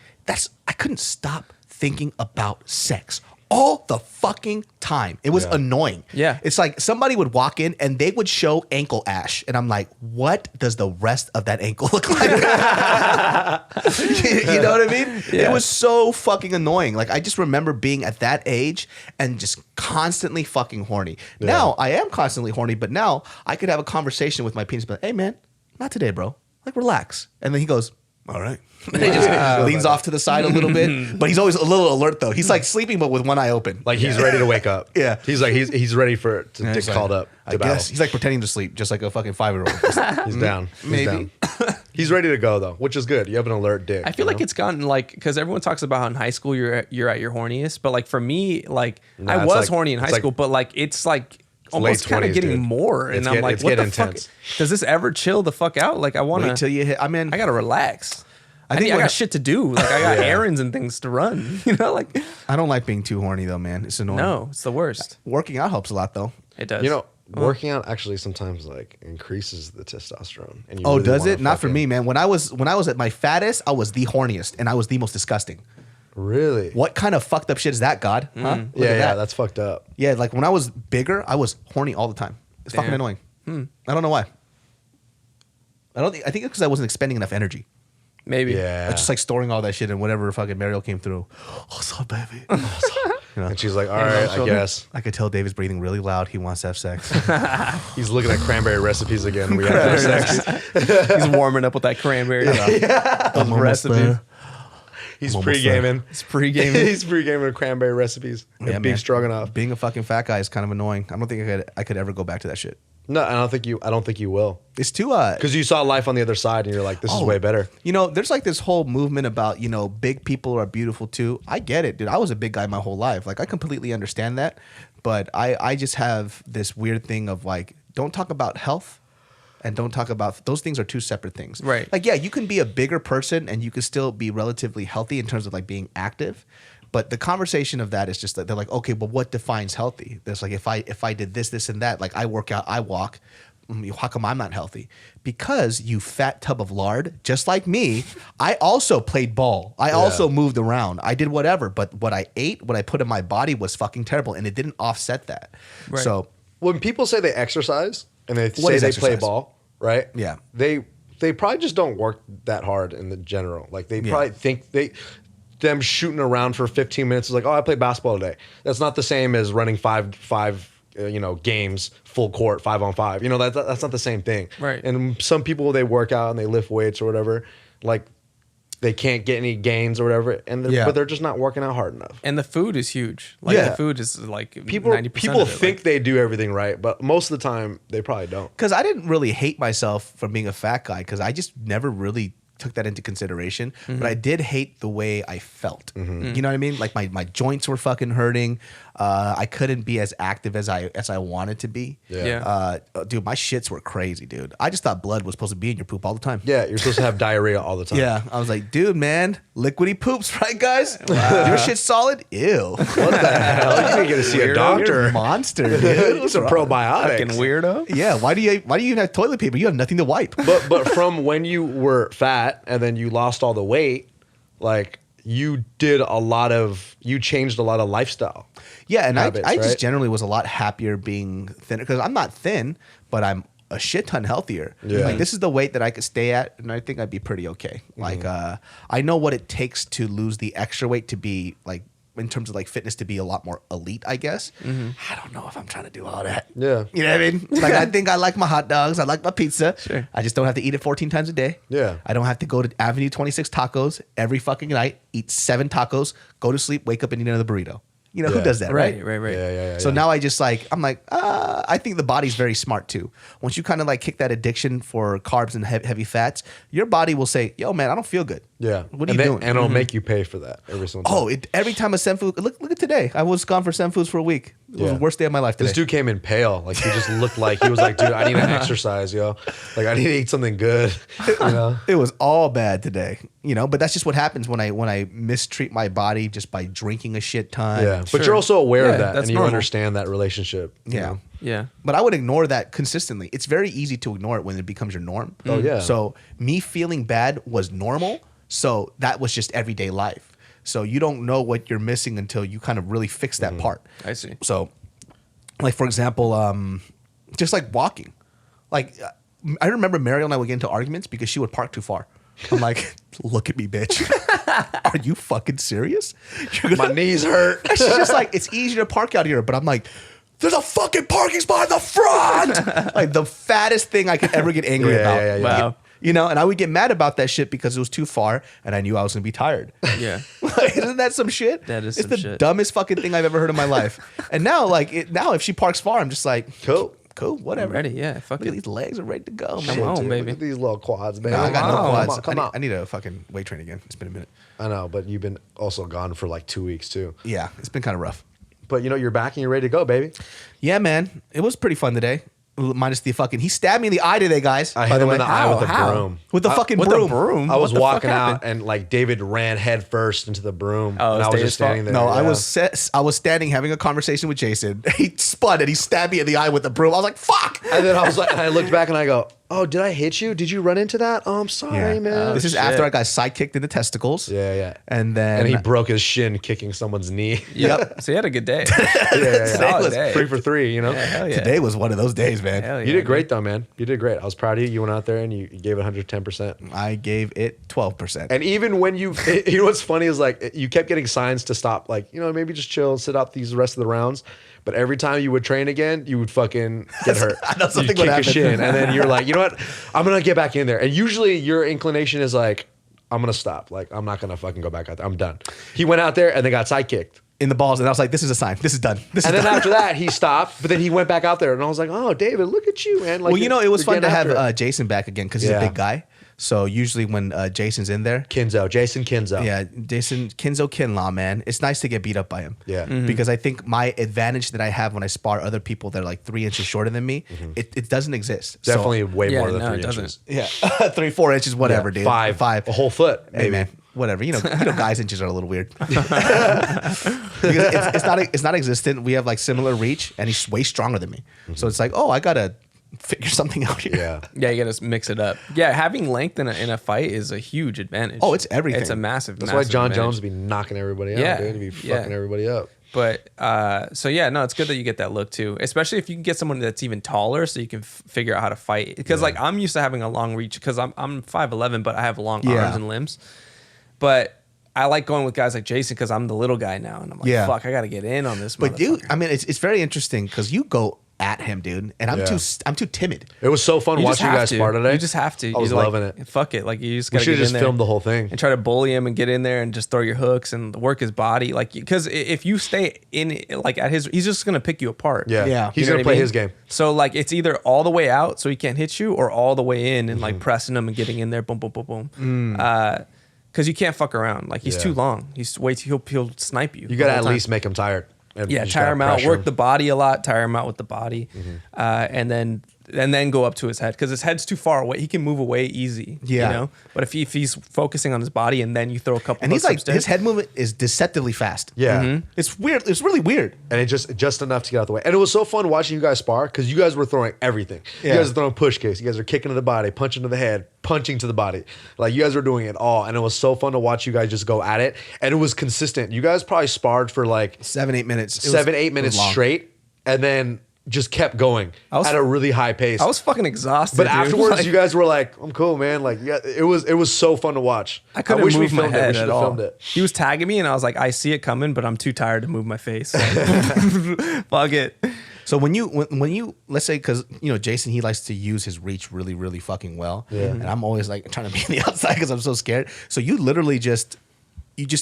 I couldn't stop thinking about sex all the fucking time. It was Yeah. annoying. Yeah. It's like somebody would walk in and they would show ankle ash. And I'm like, what does the rest of that ankle look like? You know what I mean? Yeah. It was so fucking annoying. Like I just remember being at that age and just constantly fucking horny. Now I am constantly horny, but now I could have a conversation with my penis, but hey man, not today, bro. Like relax. And then he goes, all right. And he just leans off to the side a little bit, but he's always a little alert though. He's like sleeping, but with one eye open. Like he's ready to wake up. Yeah. He's like he's ready to get He's like, called up. I To guess battle. he's like pretending to sleep, just like a fucking 5-year-old. He's down. He's Maybe. down. He's ready to go though, which is good. You have an alert dick. I feel like it's gotten like, because everyone talks about how in high school you're at your horniest, but like for me, like Nah, I it's was like- horny in high it's like- school, but like it's like almost late kind of 20s, getting dude. more, and It's I'm like, it's what the getting fuck? intense. Does this ever chill the fuck out? Like I want Wait till to. you hit. I mean, I gotta relax. I think got what- shit to do. Like I got Yeah. errands and things to run. You know, like I don't like being too horny though, man. It's annoying. no, it's the worst. Working out helps a lot though. It does. You know, working out actually sometimes like increases the testosterone. And you Oh, really does wanna it? Not for fucking- me, man. When I was at my fattest, I was the horniest and I was the most disgusting. Really? What kind of fucked up shit is that, God? Huh? Look Yeah, at yeah, that. that's fucked up. Yeah, like when I was bigger, I was horny all the time. It's fucking Damn. annoying. I don't know why. I think it's because I wasn't expending enough energy. Maybe. Yeah. I was just like storing all that shit, and whenever fucking Mariel came through, what's up, baby? You know, And she's like, all right, I guess. I could tell David's breathing really loud. He wants to have sex. He's looking at cranberry recipes again. We have to have sex. He's warming up with that cranberry. Those recipes. He's I'm almost there. pre-gaming. It's pre-gaming. He's pre-gaming with cranberry recipes and Yeah, beef man. stroganoff. Being a fucking fat guy is kind of annoying. I don't think I could ever go back to that shit. No, I don't think you will. It's too Because you saw life on the other side, and you're like, this is way better. You know, there's like this whole movement about, you know, big people are beautiful too. I get it, dude. I was a big guy my whole life. Like, I completely understand that. But I just have this weird thing of like, don't talk about health and don't talk about, those things are two separate things. Right. Like, yeah, you can be a bigger person and you can still be relatively healthy in terms of like being active. But the conversation of that is just that they're like, okay, but what defines healthy? There's like, if I did this, and that, like I work out, I walk, how come I'm not healthy? Because you fat tub of lard, just like me, I also played ball. I also moved around. I did whatever, but what I ate, what I put in my body was fucking terrible, and it didn't offset that. Right. So When people say they exercise and they What say is they play exercise? ball, right? Yeah. They probably just don't work that hard in the general. Like they Yeah. probably think them shooting around for 15 minutes is like, oh, I played basketball today. That's not the same as running five games full court 5-on-5. You know, that's not the same thing. Right. And some people, they work out and they lift weights or whatever, like they can't get any gains or whatever, but they're just not working out hard enough. And the food is huge. Like Yeah. the food is like People 90% people of it. think they do everything right, but most of the time they probably don't. because I didn't really hate myself for being a fat guy because I just never really took that into consideration. But I did hate the way I felt. You know what I mean? Like my joints were fucking hurting. I couldn't be as active as I wanted to be. Yeah. Dude, my shits were crazy, dude. I just thought blood was supposed to be in your poop all the time. Yeah, you're supposed to have diarrhea all the time. Yeah, I was like, dude, man, liquidy poops, right, guys? Your shit's solid? Ew. What the hell? You didn't get to see a Weirdo. doctor. You're a monster, dude. It's a probiotic. fucking weirdo. Yeah, why do you even have toilet paper? You have nothing to wipe. But from when you were fat and then you lost all the weight, like you changed a lot of lifestyle. Yeah, and habits, I just right? generally was a lot happier being thinner because I'm not thin, but I'm a shit ton healthier. Yeah. Like this is the weight that I could stay at, and I think I'd be pretty okay. Like I know what it takes to lose the extra weight to be like in terms of like fitness to be a lot more elite, I guess. I don't know if I'm trying to do all that. Yeah. You know what I mean? Like I think I like my hot dogs, I like my pizza. Sure. I just don't have to eat it 14 times a day. Yeah. I don't have to go to Avenue 26 Tacos every fucking night, eat 7 tacos, go to sleep, wake up and eat another burrito. You know, who Yeah. does that, right? Right. Yeah. So now I just like, I'm like, I think the body's very smart too. Once you kind of like kick that addiction for carbs and heavy fats, your body will say, yo, man, I don't feel good. Yeah. What are you doing? And it'll make you pay for that every single time. Oh, every time a Senfu, look at today. I was gone for Senfus for a week. It was Yeah. the worst day of my life today. This dude came in pale. Like he just looked like he was like, dude, I need to exercise, yo. Like I need to eat something good. You know? It was all bad today, you know, but that's just what happens when I mistreat my body just by drinking a shit ton. Yeah. But Sure. you're also aware Yeah, of that that's and you normal. understand that relationship. you Yeah. know? Yeah. But I would ignore that consistently. It's very easy to ignore it when it becomes your norm. Oh, yeah. So me feeling bad was normal. So that was just everyday life. So you don't know what you're missing until you kind of really fix that part. I see. So, like for example, just like walking. Like I remember Mariel and I would get into arguments because she would park too far. I'm like, look at me, bitch. Are you fucking serious? You're My knees hurt. She's just like, it's easier to park out here. But I'm like, there's a fucking parking spot in the front. Like the fattest thing I could ever get angry about. Yeah. Wow. You know, and I would get mad about that shit because it was too far and I knew I was going to be tired. Yeah. Like, isn't that some shit? That is it's some the shit. dumbest fucking thing I've ever heard in my life. And now, now if she parks far, I'm just like, Cool. whatever. Ready, yeah, fuck Look at it. these legs are ready to go, Come man. on, Dude, baby. Look at these little quads, man. No, I got no Come on, quads. Come on. I need a fucking weight train again. It's been a minute. I know, but you've been also gone for like 2 weeks too. Yeah, it's been kind of rough. But you know, you're back and you're ready to go, baby. Yeah, man. It was pretty fun today. Minus the fucking, he stabbed me in the eye today, guys. I by hit the him way. in the eye with a How? broom. With the fucking With broom. the broom. I was What the fuck walking out happened? and like David ran head first into the broom. Oh, and it I was was David's just standing there. No, yeah. I was standing having a conversation with Jason. He spun and he stabbed me in the eye with the broom. I was like, fuck. And then I was like, and I looked back and I go, oh, did I hit you? Did you run into that? Oh, I'm sorry, man. This is shit. after I got sidekicked in the testicles. Yeah. And then And he broke his shin kicking someone's knee. Yep. So you had a good day. yeah. Solid was day. 3 for 3, you know? Yeah, hell yeah. today was one of those days, man. Hell yeah, You did great dude. though, man. You did great. I was proud of you. You went out there and you gave it 110%. I gave it 12%. And even when you know what's funny is like you kept getting signs to stop, like, you know, maybe just chill, sit out these rest of the rounds. But every time you would train again, you would fucking get hurt. I know something You'd would kick happen. your shin, and then you're like, you know what? I'm gonna get back in there. And usually your inclination is like, I'm gonna stop. Like I'm not gonna fucking go back out there. I'm done. He went out there and they got sidekicked. in the balls, and I was like, this is a sign. This is done. This And is then done. after that, he stopped, but then he went back out there, and I was like, "Oh, David, look at you, man!" Like, Well, you know, it was you're fun to getting after have it. Jason back again because he's Yeah. a big guy. So usually when Jason's in there, Jason Kinzo. yeah, Jason Kinzo Kinlaw, man, it's nice to get beat up by him. Yeah. Because I think my advantage that I have when I spar other people that are like 3 inches shorter than me, it doesn't exist. So- Definitely way Yeah, more than no, 3 it doesn't. inches. yeah, 3-4 inches, whatever, Yeah, dude. Five, a whole foot, Hey, maybe. man, whatever. You know, guys' inches are a little weird. Because it's not existent. We have like similar reach, and he's way stronger than me. So it's like, oh, I gotta figure something out here. Yeah. Yeah, you gotta mix it up. Yeah, having length in a fight is a huge advantage. Oh, it's everything. It's a massive. That's why massive John advantage. Jones would be knocking everybody out, Yeah, dude. He'd be yeah. fucking everybody up. But so yeah, no, it's good that you get that look too, especially if you can get someone that's even taller, so you can figure out how to fight. Because like I'm used to having a long reach because I'm 5'11", but I have long Yeah. arms and limbs. But I like going with guys like Jason because I'm the little guy now, and I'm like, Yeah. fuck, I got to get in on this. But dude, motherfucker. I mean, it's very interesting because you go at him, dude, and I'm Yeah. too timid. It was so fun You just watching you have guys to. spar today. You just have to. I was You're like, loving it. Fuck it, like you just We got to should get have in just there filmed the whole thing. and try to bully him and get in there and just throw your hooks and work his body, like because if you stay in like at his, he's just gonna pick you apart. Yeah. Yeah. He's You know going what to I play mean? his game. So like it's either all the way out so he can't hit you, or all the way in and like pressing him and getting in there, boom, boom, boom, boom. Because you can't fuck around. Like he's Yeah. too long. He's way too. He'll snipe you. You got to the at whole time. least make him tired. And Yeah, you just tire gotta him out, pressure work him. the body a lot, tire him out with the body, and then go up to his head because his head's too far away. He can move away easy. Yeah. You know? But if he's focusing on his body and then you throw a couple, And he's hooks like, upstairs- his head movement is deceptively fast. Yeah. It's weird. It's really weird. And it just enough to get out the way. And it was so fun watching you guys spar because you guys were throwing everything. Yeah. You guys were throwing push kicks. You guys were kicking to the body, punching to the head, punching to the body. Like you guys were doing it all. And it was so fun to watch you guys just go at it. And it was consistent. You guys probably sparred for like 7-8 minutes. It was- 7-8 it was minutes long. straight. And then just kept going at a really high pace. I was fucking exhausted. but dude. afterwards, Like, you guys were like, "I'm cool, man." Like, yeah, it was so fun to watch. I couldn't wish we move my filmed it. We head should at have all. filmed it. He was tagging me, and I was like, I see it coming, but I'm too tired to move my face. Fuck it. So when you let's say, because you know Jason, he likes to use his reach really, really fucking well. Yeah. And I'm always like trying to be on the outside because I'm so scared. So you literally just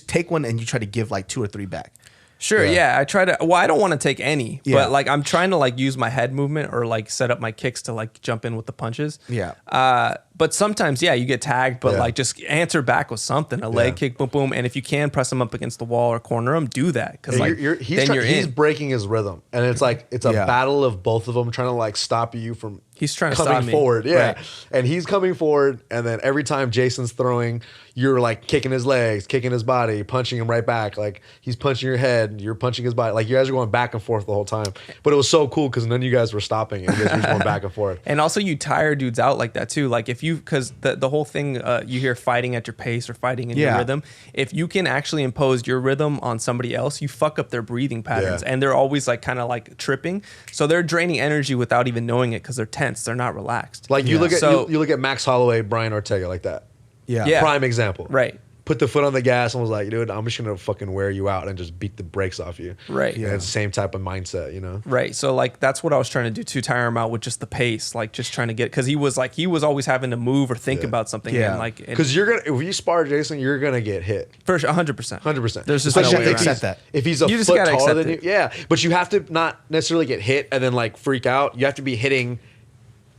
take one and you try to give like 2 or 3 back. Sure, Yeah. yeah. I try to. Well, I don't want to take any, Yeah. but like I'm trying to like use my head movement or like set up my kicks to like jump in with the punches. Yeah. But sometimes, yeah, you get tagged, but Yeah. like just answer back with something, a leg kick, boom, boom. And if you can press them up against the wall or corner them, do that because like He's then you're he's in. breaking his rhythm, and it's like it's a Yeah. battle of both of them trying to like stop you from. He's trying to coming stop me. forward, yeah, Right. and he's coming forward, and then every time Jason's throwing, you're like kicking his legs, kicking his body, punching him right back. Like he's punching your head, you're punching his body. Like you guys are going back and forth the whole time. But it was so cool because none of you guys were stopping, and you guys were just going back and forth. And also, you tire dudes out like that too. Like if you, because the whole thing, you hear fighting at your pace or fighting in your Yeah. rhythm. If you can actually impose your rhythm on somebody else, you fuck up their breathing patterns, Yeah. and they're always like kind of like tripping. So they're draining energy without even knowing it because they're tense. They're not relaxed. Like you Yeah. look at So- you look at Max Holloway, Brian Ortega, like that. Yeah. Yeah. Prime example. Right. Put the foot on the gas and was like, dude, I'm just gonna fucking wear you out and just beat the brakes off you. Right. And it's the same type of mindset, you know. Right. So like that's what I was trying to do to tire him out with just the pace, like just trying to get, because he was always having to move or think Yeah. about something. Yeah. And like Because you're gonna, if you spar Jason, you're gonna get hit. for 100%. 100%. There's just Especially no if way you around. accept that. If he's a You just foot gotta taller accept than you, it. yeah. But you have to not necessarily get hit and then like freak out. You have to be hitting,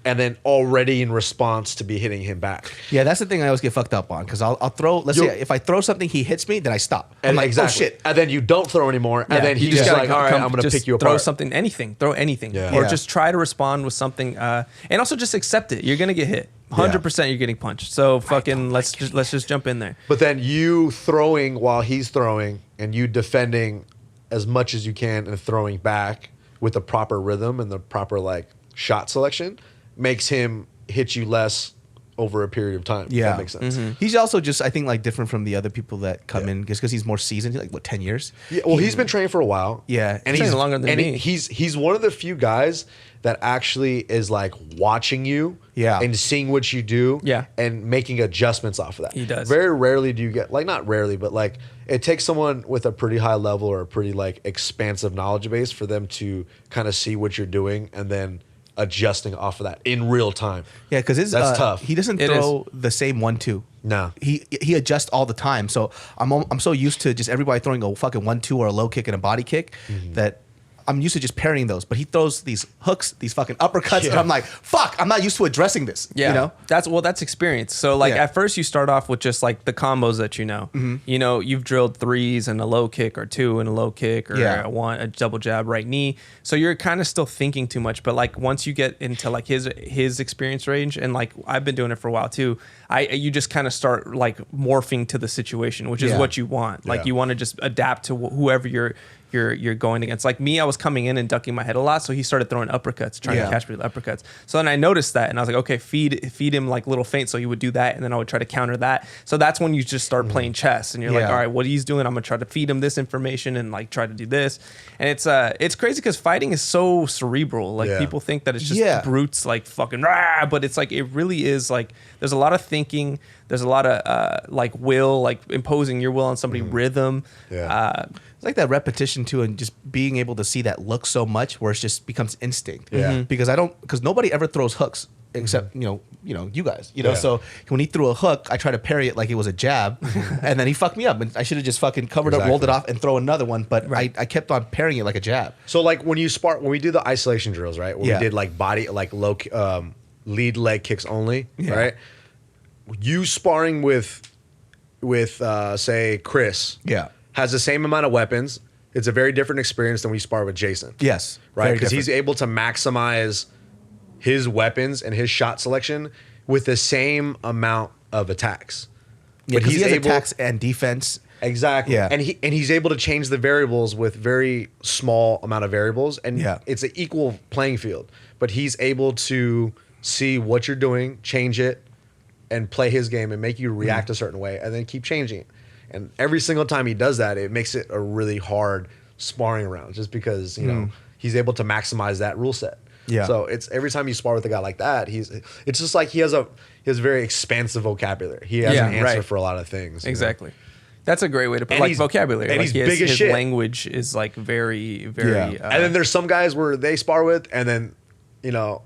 and then already in response to be hitting him back. Yeah, that's the thing I always get fucked up on because I'll throw. Let's You'll- say if I throw something, he hits me, then I stop. I'm And like, exactly. oh shit. And then you don't throw anymore, and Yeah, then you he's just gotta like, all right, come- I'm gonna just pick you throw apart. something, anything, throw anything, Yeah. or Yeah. just try to respond with something, and also just accept it. You're gonna get hit. 100%, you're getting punched. So fucking let's just jump in there. But then you throwing while he's throwing, and you defending as much as you can and throwing back with the proper rhythm and the proper like shot selection makes him hit you less over a period of time. If Yeah. that makes sense. He's also just, I think, like different from the other people that come in just because he's more seasoned. He's like, what, 10 years? Yeah, well, he's been training for a while. Yeah. and He's he's training longer than and me. He's one of the few guys that actually is like watching you, Yeah. and seeing what you do, Yeah. and making adjustments off of that. He does. Very rarely do you get, like, not rarely, but like it takes someone with a pretty high level or a pretty like expansive knowledge base for them to kind of see what you're doing and then adjusting off of that in real time. Yeah, because That's tough. He doesn't It throw the same 1-2 No. He adjusts all the time. So I'm so used to just everybody throwing a fucking 1-2 or a low kick and a body kick that I'm used to just parrying those. But he throws these hooks, these fucking uppercuts, and I'm like, fuck, I'm not used to addressing this. Yeah, you know? that's experience. So like at first you start off with just like the combos that you know. You know, you've drilled 3s and a low kick or 2 and a low kick or a double jab right knee. So you're kind of still thinking too much. But like once you get into like his experience range, and like I've been doing it for a while too, you just kind of start like morphing to the situation, which is what you want. Like you want to just adapt to whoever you're going against. Like me, I was coming in and ducking my head a lot, so he started throwing uppercuts, trying to catch me with uppercuts. So then I noticed that, and I was like, okay, feed him like little feints. So he would do that, and then I would try to counter that. So that's when you just start playing chess, and you're like, all right, what he's doing, I'm gonna try to feed him this information and like try to do this. And it's crazy because fighting is so cerebral. Like people think that it's just brutes like fucking rah, but it's like it really is like there's a lot of thinking. There's a lot of like will, like imposing your will on somebody, rhythm. It's like that repetition too, and just being able to see that look so much where it just becomes instinct. Because nobody ever throws hooks except you guys. You know, so when he threw a hook, I tried to parry it like it was a jab, and then he fucked me up, and I should have just fucking covered up, rolled it off, and throw another one. But I kept on parrying it like a jab. So like when we do the isolation drills, right? When we did like body, like low, lead leg kicks only, right? You sparring with say Chris, has the same amount of weapons. It's a very different experience than we spar with Jason. Yes, right, because he's able to maximize his weapons and his shot selection with the same amount of attacks. But he has attacks and defense. Exactly. Yeah. And he's able to change the variables with very small amount of variables, and it's an equal playing field. But he's able to see what you're doing, change it, and play his game and make you react a certain way, and then keep changing it. And every single time he does that, it makes it a really hard sparring round, just because he's able to maximize that rule set. Yeah. So it's every time you spar with a guy like that, it's just like he has very expansive vocabulary. He has an answer for a lot of things. Exactly. That's a great way to put like vocabulary. And like he's big as shit. His language is like very, very. And then there's some guys where they spar with, and then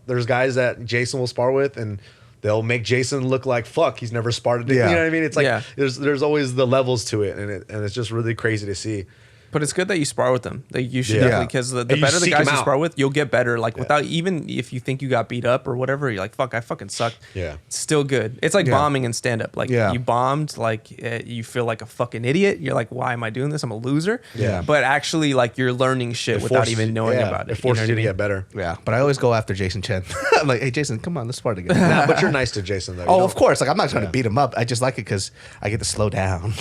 there's guys that Jason will spar with, and they'll make Jason look like fuck. He's never sparred. You know what I mean? It's like there's always the levels to it, and it's just really crazy to see. But it's good that you spar with them. Like you should definitely, because the better the guys you spar with, you'll get better. Like without, even if you think you got beat up or whatever, you're like, fuck, I fucking sucked. Yeah. It's still good. It's like bombing and stand up. Like you bombed, like you feel like a fucking idiot. You're like, why am I doing this? I'm a loser. Yeah. But actually, like you're learning shit without even knowing about it. It forces you to get better. Yeah. But I always go after Jason Chen. I'm like, hey, Jason, come on, let's spar together. Nah, but you're nice to Jason though. Oh, of course. Like I'm not trying to beat him up. I just like it because I get to slow down.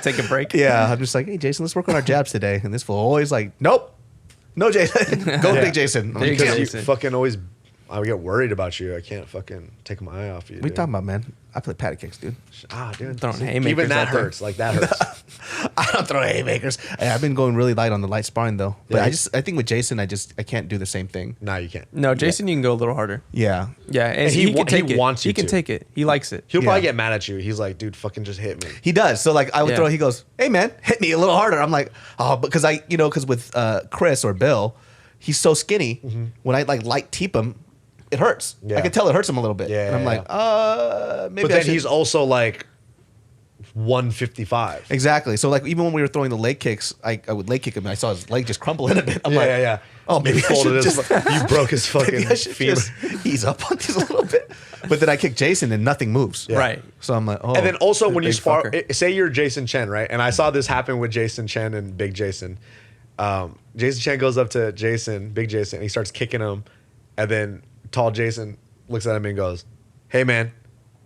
Take a break. Yeah. I'm just like, hey, Jason, let's work on our jabs today. And this fool always like, nope, no, Jason, go big Jason. Big Jason. You fucking always, I would get worried about you. I can't fucking take my eye off you. What are you talking about, man? I play patty kicks, dude. Dude, throwing haymakers. Even that hurts. Like that hurts. I don't throw haymakers. I've been going really light on the light sparring though. But I think with Jason, I can't do the same thing. No, you can't. No, Jason, you can go a little harder. Yeah. Yeah, and he can take it. Wants you he can to. take it. He likes it. He'll probably get mad at you. He's like, dude, fucking just hit me. He does. So like I would throw. He goes, hey man, hit me a little harder. I'm like, oh, because because with Chris or Bill, he's so skinny. When I like light teep him, it hurts. I can tell it hurts him a little bit. Yeah. And I'm like, maybe. But then he's also like 155. Exactly. So like even when we were throwing the leg kicks, I would leg kick him and I saw his leg just crumple in a bit. I'm like, oh, maybe I should just, you broke his fucking femur. Just ease up on these a little bit. But then I kick Jason and nothing moves. Yeah. Right. So I'm like, oh. And then also when you spar, fucker. say you're Jason Chen, right? And I saw this happen with Jason Chen and Big Jason. Jason Chen goes up to Big Jason, and he starts kicking him. And then tall Jason looks at him and goes, hey man,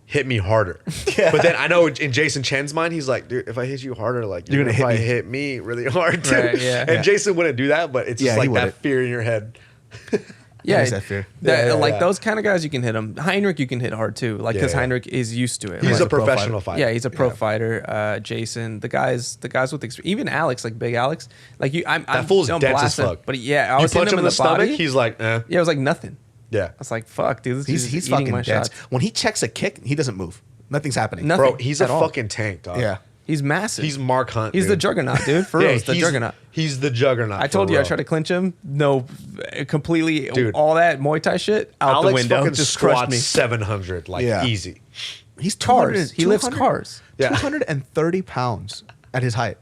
hit me harder. But then I know in Jason Chen's mind, he's like, dude, if I hit you harder, like you're gonna probably hit me really hard too. Right, yeah. And Jason wouldn't do that, but it's just like that fear in your head. Yeah, that fear. Those kind of guys, you can hit them. Heinrich, you can hit hard too, like because Heinrich is used to it. He's a professional fighter. Yeah, he's a pro fighter. Jason, the guys with experience, even Alex, like Big Alex, like you, I'm fool's dense as fuck. But I was punch hitting him in the stomach, body. he's like, Yeah, it was like nothing. Yeah, I was like, fuck, dude, he's eating fucking my dense. shots. When he checks a kick, he doesn't move. Nothing's happening. Nothing bro. He's a at all. fucking tank, dog. Yeah. He's massive. He's Mark Hunt. He's dude. the juggernaut, dude. For real, he's the juggernaut. He's the juggernaut. I told you I real. tried to clinch him. No, completely. Dude. All that Muay Thai shit out Alex the window. fucking Just crushed squats me. 700 like Yeah. easy. He's Cars. He lifts 200 cars. Yeah. 230 pounds at his height.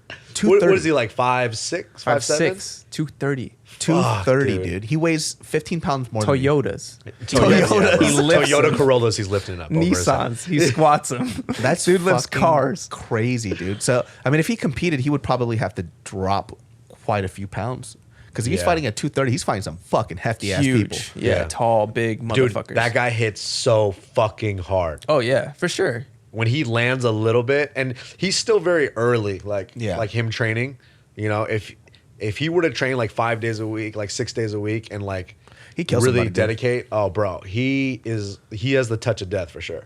What 230. is he like 5'6", 5'7"? 5'6", 230. 230, Fuck, dude. He weighs 15 pounds more than me. Toyotas. Toyotas. He lifts Toyota them. Corollas. He's lifting up. Over his head. Nissans. He squats them. That's dude lifts fucking cars. Crazy, dude. So, I mean, if he competed, he would probably have to drop quite a few pounds. Because if he's Yeah. fighting at 230, he's fighting some fucking hefty ass people. Huge. Yeah, Yeah. tall, big Dude, motherfuckers. that guy hits so fucking hard. Oh yeah, for sure. When he lands a little bit, and he's still very early, like him training. You know, if he were to train like 5 days a week, like 6 days a week, and like He kills really somebody, dude. dedicate, oh bro, he has the touch of death for sure.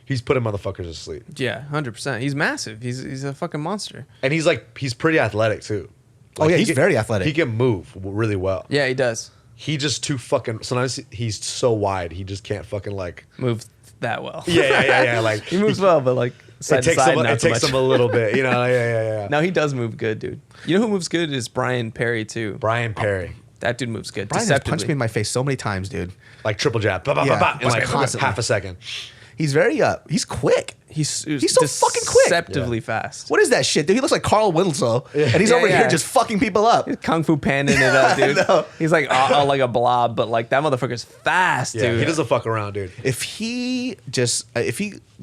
He's putting motherfuckers to sleep, Yeah, 100%. He's massive. He's a fucking monster. and he's pretty athletic too. Oh, yeah, he he's can- very athletic. He can move really well. Yeah, he does He just too fucking. Sometimes he's so wide, he just can't fucking like. move that well. Yeah. Like he moves well, but like side it to takes side, him. not It so takes much. him a little bit, you know. Yeah. No, he does move good, dude. You know who moves good is Brian Perry too. Brian Perry, That dude moves good. Brian has Deceptively. punched me in my face so many times, dude. like triple jab, bah, bah, Yeah, bah, bah, in like constantly. half a second. He's very, he's quick. He's so fucking quick. Deceptively fast. What is that shit, dude? He looks like Carl Winslow, and he's Yeah, over yeah. here just fucking people up. He's Kung Fu panning it up, dude. know. He's like like a blob, but like that motherfucker's fast, Yeah, dude. he doesn't fuck around, dude. If he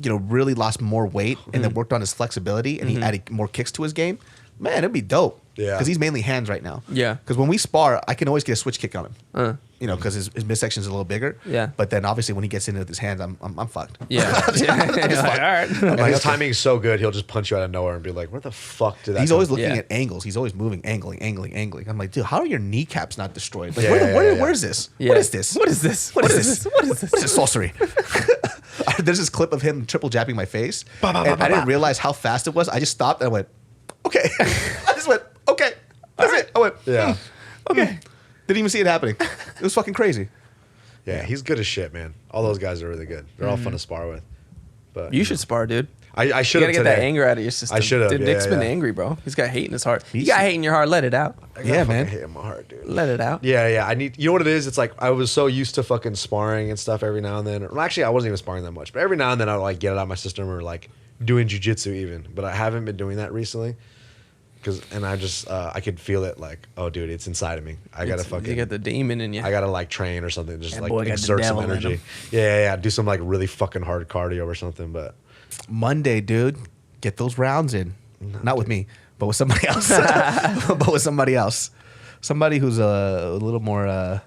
really lost more weight and then worked on his flexibility and he added more kicks to his game, man, it'd be dope. Yeah. Because he's mainly hands right now. Yeah. Because when we spar, I can always get a switch kick on him. Because his midsection is a little bigger. Yeah. But then obviously when he gets into his hands, I'm fucked. Yeah. You're like, all right. And his timing is so good, he'll just punch you out of nowhere and be like, "Where the fuck did that?" He's come always from?" looking Yeah. at angles. He's always moving, angling. I'm like, dude, how are your kneecaps not destroyed? Like, Yeah, yeah. where is this? Yeah. What is this? What is this? What is this? What is this? What is this sorcery? There's this clip of him triple jabbing my face. Bah, bah, and bah, bah, I didn't bah. realize how fast it was. I just stopped and I went, okay. I just went, okay. That's it. I went, Yeah. okay. Didn't even see it happening. It was fucking crazy. Yeah, he's good as shit, man. All those guys are really good. They're all fun to spar with. But You should spar, dude. I should You have gotta get today. that anger out of your system. I should've, Dude, yeah, Nick's been yeah. angry, bro. He's got hate in his heart. You got hate in your heart. Let it out. I gotta Yeah, fucking man. hate in my heart, dude. Let it out. Yeah. I need. You know what it is? It's like I was so used to fucking sparring and stuff every now and then. Well, actually, I wasn't even sparring that much, but every now and then I would like get it out of my system or like doing jujitsu even. But I haven't been doing that recently. And I just I could feel it like, oh dude, it's inside of me. I gotta fucking. You got the demon in you. I gotta like train or something, just That like boy got the exert some devil in energy. him. Yeah. Do some like really fucking hard cardio or something. But Monday, dude, get those rounds in. Not with me, but with somebody else. But with somebody else. Somebody who's a little more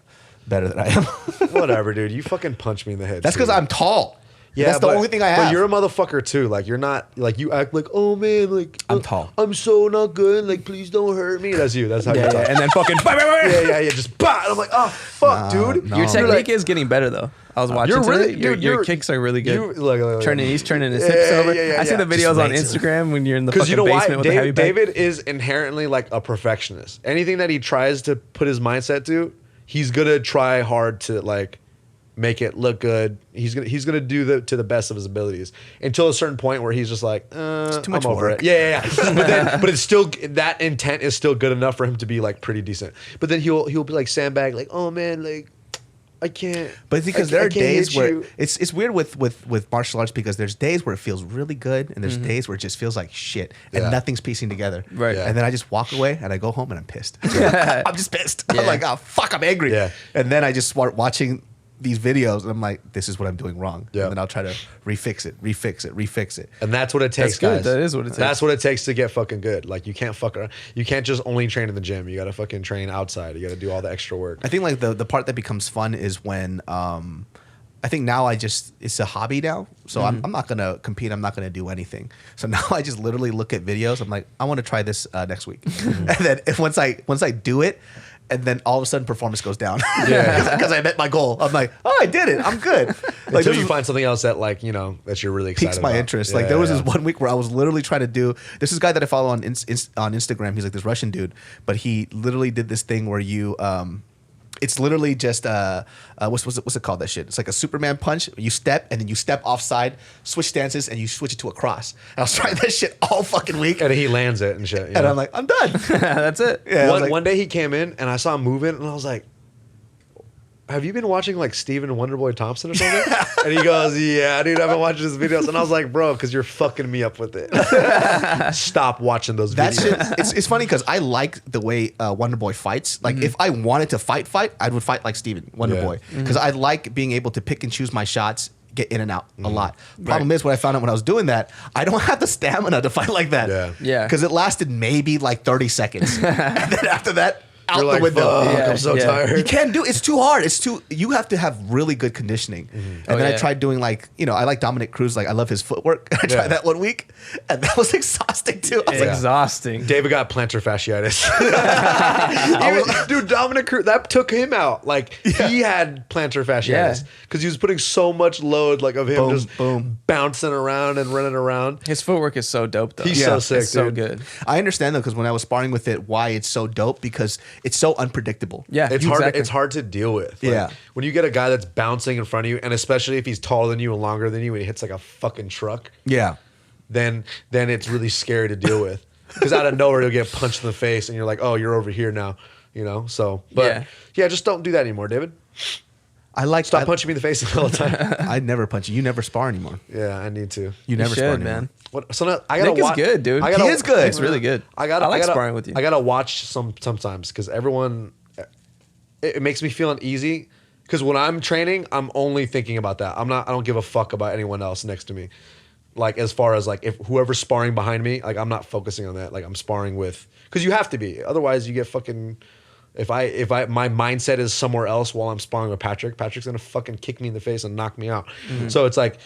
better than I am. whatever, dude. You fucking punch me in the head. That's too. because I'm tall. Yeah, That's the only thing I have. But you're a motherfucker too. Like you're not like you act like, oh man, like I'm tall. I'm so not good. Like please don't hurt me. That's you. That's how you talk. And then fucking. Yeah. Just bah. And I'm like, oh fuck, dude. no. Your You're technique like- is getting better though. I was watching You're today. really- your, dude, your you're- kicks are really good. Look. He's turning his hips over. I see the Just videos on makes it- Instagram when you're in the Because fucking you know basement why? with the heavy bag. David is inherently like a perfectionist. Anything that he tries to put his mindset to, he's gonna try hard to like make it look good. He's gonna do to the best of his abilities until a certain point where he's just like, too much I'm over work. it. Yeah. but it's still that intent is still good enough for him to be like pretty decent. But then he'll be like sandbag, like, oh man, like I can't. But because I there are can't days hit where you. it's weird with martial arts because there's days where it feels really good and there's days where it just feels like shit and Yeah. nothing's piecing together. Right. Yeah. And then I just walk away and I go home and I'm pissed. I'm just pissed. Yeah. I'm like, oh fuck, I'm angry. Yeah. And then I just start watching these videos and I'm like, this is what I'm doing wrong. Yeah. And then I'll try to refix it. And that's what it takes, good. guys. That is what it takes. That's what it takes to get fucking good. Like you can't fuck around. You can't just only train in the gym. You gotta fucking train outside. You gotta do all the extra work. I think like the part that becomes fun is when I think now it's a hobby now. So I'm not gonna compete. I'm not gonna do anything. So now I just literally look at videos. I'm like, I want to try this next week, and then once I do it, and then all of a sudden performance goes down. Yeah. because I met my goal. I'm like, oh, I did it. I'm good. Like Until this you is- find something else that like that you're really excited piques my about. interest. Yeah, Like there was yeah. this one week where I was literally trying to do. This is a guy that I follow on Instagram. He's like this Russian dude, but he literally did this thing where you it's literally just what's it called? That shit. It's like a Superman punch. You step and then you step offside, switch stances, and you switch it to a cross. And I was trying that shit all fucking week, And he lands it and shit. and I'm like, I'm done. That's it. Yeah, I was like, One day he came in and I saw him moving and I was like, have you been watching like Steven Wonderboy Thompson or something? And he goes, yeah, dude, I've been watching his videos. And I was like, bro, because you're fucking me up with it. Stop watching those that videos. shit. It's funny because I like the way Wonderboy fights. Like if I wanted to fight, I would fight like Steven Wonderboy because I like being able to pick and choose my shots. Get in and out a lot. Problem is, what I found out when I was doing that, I don't have the stamina to fight like that. Yeah. Because it lasted maybe like 30 seconds. And then after that, out You're the like, window. fuck, Yeah, I'm so yeah. tired. You can't do it's too hard. You have to have really good conditioning. And then I tried doing like, I like Dominic Cruz, like I love his footwork. I tried that 1 week and that was exhausting too. I was like, Exhausting. David got plantar fasciitis. Dude, Dominic Cruz, that took him out. Like he had plantar fasciitis because he was putting so much load like of him Boom, just boom. bouncing around and running around. His footwork is so dope though. He's so sick, It's so dude. good. I understand though, because when I was sparring with it, why it's so dope because it's so unpredictable. Yeah, It's hard. exactly. It's hard to deal with. Like, Yeah. when you get a guy that's bouncing in front of you, and especially if he's taller than you and longer than you, and he hits like a fucking truck, Yeah. then it's really scary to deal with. Because out of nowhere, you'll get punched in the face, and you're like, oh, you're over here now, So, but yeah, just don't do that anymore, David. Stop punching me in the face all the time. I never punch you. You never spar anymore. Yeah, I need to. You never should, spar anymore. man. What? So now I gotta Nick is watch. good, dude. I gotta, He is good. Nick's really good. I like sparring with you. I gotta watch sometimes because everyone. It makes me feel uneasy because when I'm training, I'm only thinking about that. I don't give a fuck about anyone else next to me. Like as far as like if whoever's sparring behind me, like I'm not focusing on that. Like I'm sparring with because you have to be. Otherwise, you get fucking. If I my mindset is somewhere else while I'm sparring with Patrick's gonna fucking kick me in the face and knock me out. So it's like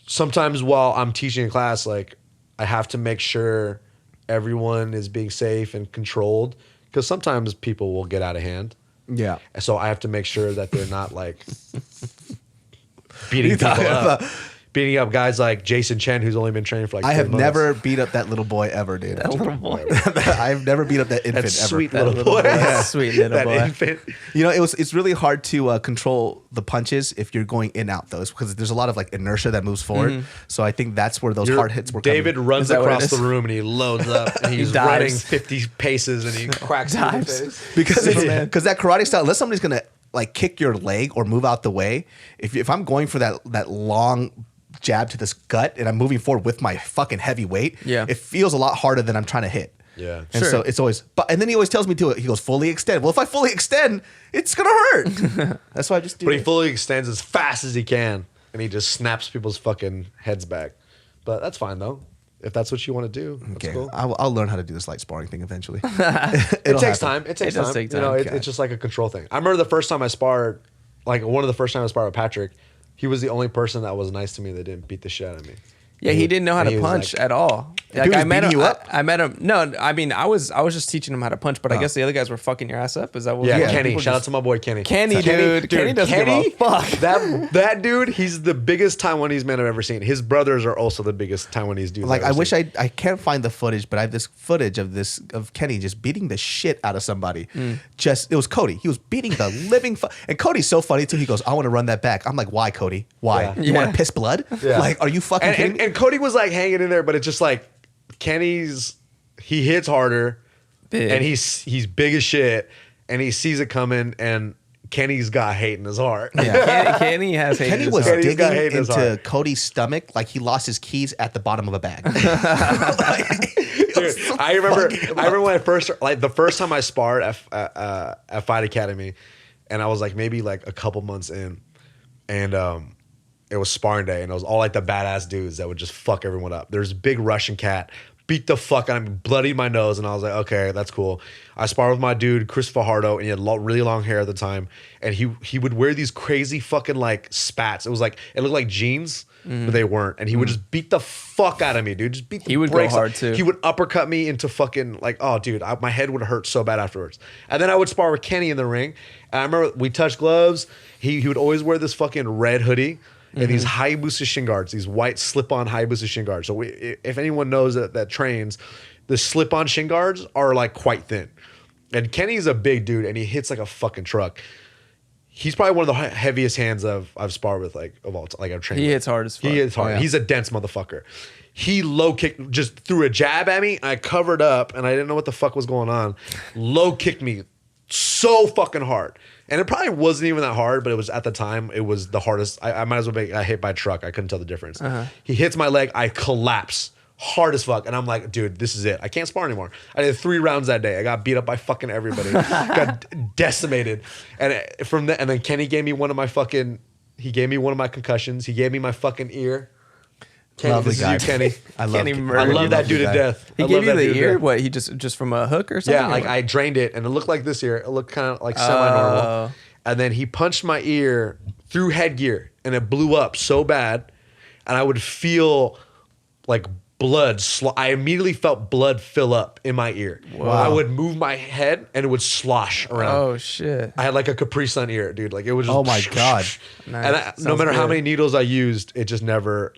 sometimes while I'm teaching a class, like I have to make sure everyone is being safe and controlled because sometimes people will get out of hand. Yeah. So I have to make sure that they're not like beating people up. Beating up guys like Jason Chen, who's only been training for like I 10 have months. never beat up that little boy ever, dude. That little boy. I've never beat up that infant That ever. sweet That little little boy. boy. Yeah. Sweet little That boy. infant. It's really hard to control the punches if you're going in out those because there's a lot of like inertia that moves forward. So I think that's where those hard hits were David coming. runs Is that what it across the is? room and he loads up and he's dives. running 50 paces and he cracks me in the Dives. face. because that karate style, unless somebody's gonna like kick your leg or move out the way, if I'm going for that long jab to this gut and I'm moving forward with my fucking heavy weight, it feels a lot harder than I'm trying to hit. Yeah. And so it's always, and then he always tells me to, he goes, fully extend. Well, if I fully extend, it's going to hurt. That's why I just do But he it. fully extends as fast as he can and he just snaps people's fucking heads back. But that's fine though. If that's what you want to do, that's Okay, cool. I'll learn how to do this light sparring thing eventually. It takes time. It takes It does time. take You know, time. it's just like a control thing. I remember the first time I sparred, like one of the first times I sparred with Patrick, he was the only person that was nice to me that didn't beat the shit out of me. Yeah, he didn't know how And to he was punch like- at all. Like was I met beating him. you up? I met him. No, I mean I was just teaching him how to punch, but I guess the other guys were fucking your ass up. Is that what? Yeah, was Kenny. people Shout out just- to my boy Kenny. Kenny, dude. Kenny doesn't give a fuck. That dude, he's the biggest Taiwanese man I've ever seen. His brothers are also the biggest Taiwanese dudes. Like I've I ever wish seen. I can't find the footage, but I have this footage of Kenny just beating the shit out of somebody. It was Cody. He was beating the living and Cody's so funny too. He goes, "I want to run that back." I'm like, "Why, Cody? Why? Yeah. You want Yeah. to piss blood? Yeah. Like, are you fucking kidding me?" And Cody was like hanging in there, but it's just like he hits harder, Big. and he's big as shit, and he sees it coming, and Kenny's got hate in his heart. Yeah. Kenny has hate. Kenny in his was heart. Kenny's got hate digging in his into heart. Cody's stomach like he lost his keys at the bottom of a bag. Dude, I remember when I first, like the first time I sparred at Fight Academy, and I was like maybe like a couple months in, and it was sparring day, and it was all like the badass dudes that would just fuck everyone up. There's a big Russian cat, beat the fuck out of me, bloodied my nose, and I was like, okay, that's cool. I sparred with my dude Chris Fajardo, and he had really long hair at the time, and he would wear these crazy fucking like spats. It looked like jeans. But they weren't, and he would just beat the fuck out of me, dude. Just beat the He would go brakes hard, off. too. He would uppercut me into fucking like, oh, dude, my head would hurt so bad afterwards. And then I would spar with Kenny in the ring. And I remember we touched gloves. He would always wear this fucking red hoodie and these Hayabusa shin guards, these white slip-on Hayabusa shin guards. So if anyone knows that trains, the slip-on shin guards are like quite thin. And Kenny's a big dude, and he hits like a fucking truck. He's probably one of the heaviest hands I've sparred with, like of all time. Like I've trained. He with. hits hard as fuck. He hits hard. Yeah. He's a dense motherfucker. He low kicked, just threw a jab at me. I covered up, and I didn't know what the fuck was going on. Low kicked me so fucking hard, and it probably wasn't even that hard, but it was at the time. It was the hardest. I might as well be. I hit by a truck. I couldn't tell the difference. He hits my leg. I collapse. Hard as fuck. And I'm like, dude, this is it. I can't spar anymore. I did 3 rounds that day. I got beat up by fucking everybody. Got decimated. And and then Kenny gave me one of my concussions. He gave me my fucking ear. Kenny, Lovely this guy. is you, Kenny. I love I love that dude to death. He I gave love you that the dude to ear? death. What? He just from a hook or something? Yeah, like I drained it and it looked like this ear. It looked kind of like semi-normal. And then he punched my ear through headgear and it blew up so bad. And I would feel like blood. I immediately felt blood fill up in my ear. Wow. I would move my head and it would slosh around. Oh shit! I had like a Capri Sun ear, dude. Like it was just. Oh my God. Nice. And no matter how good. many needles I used, it just never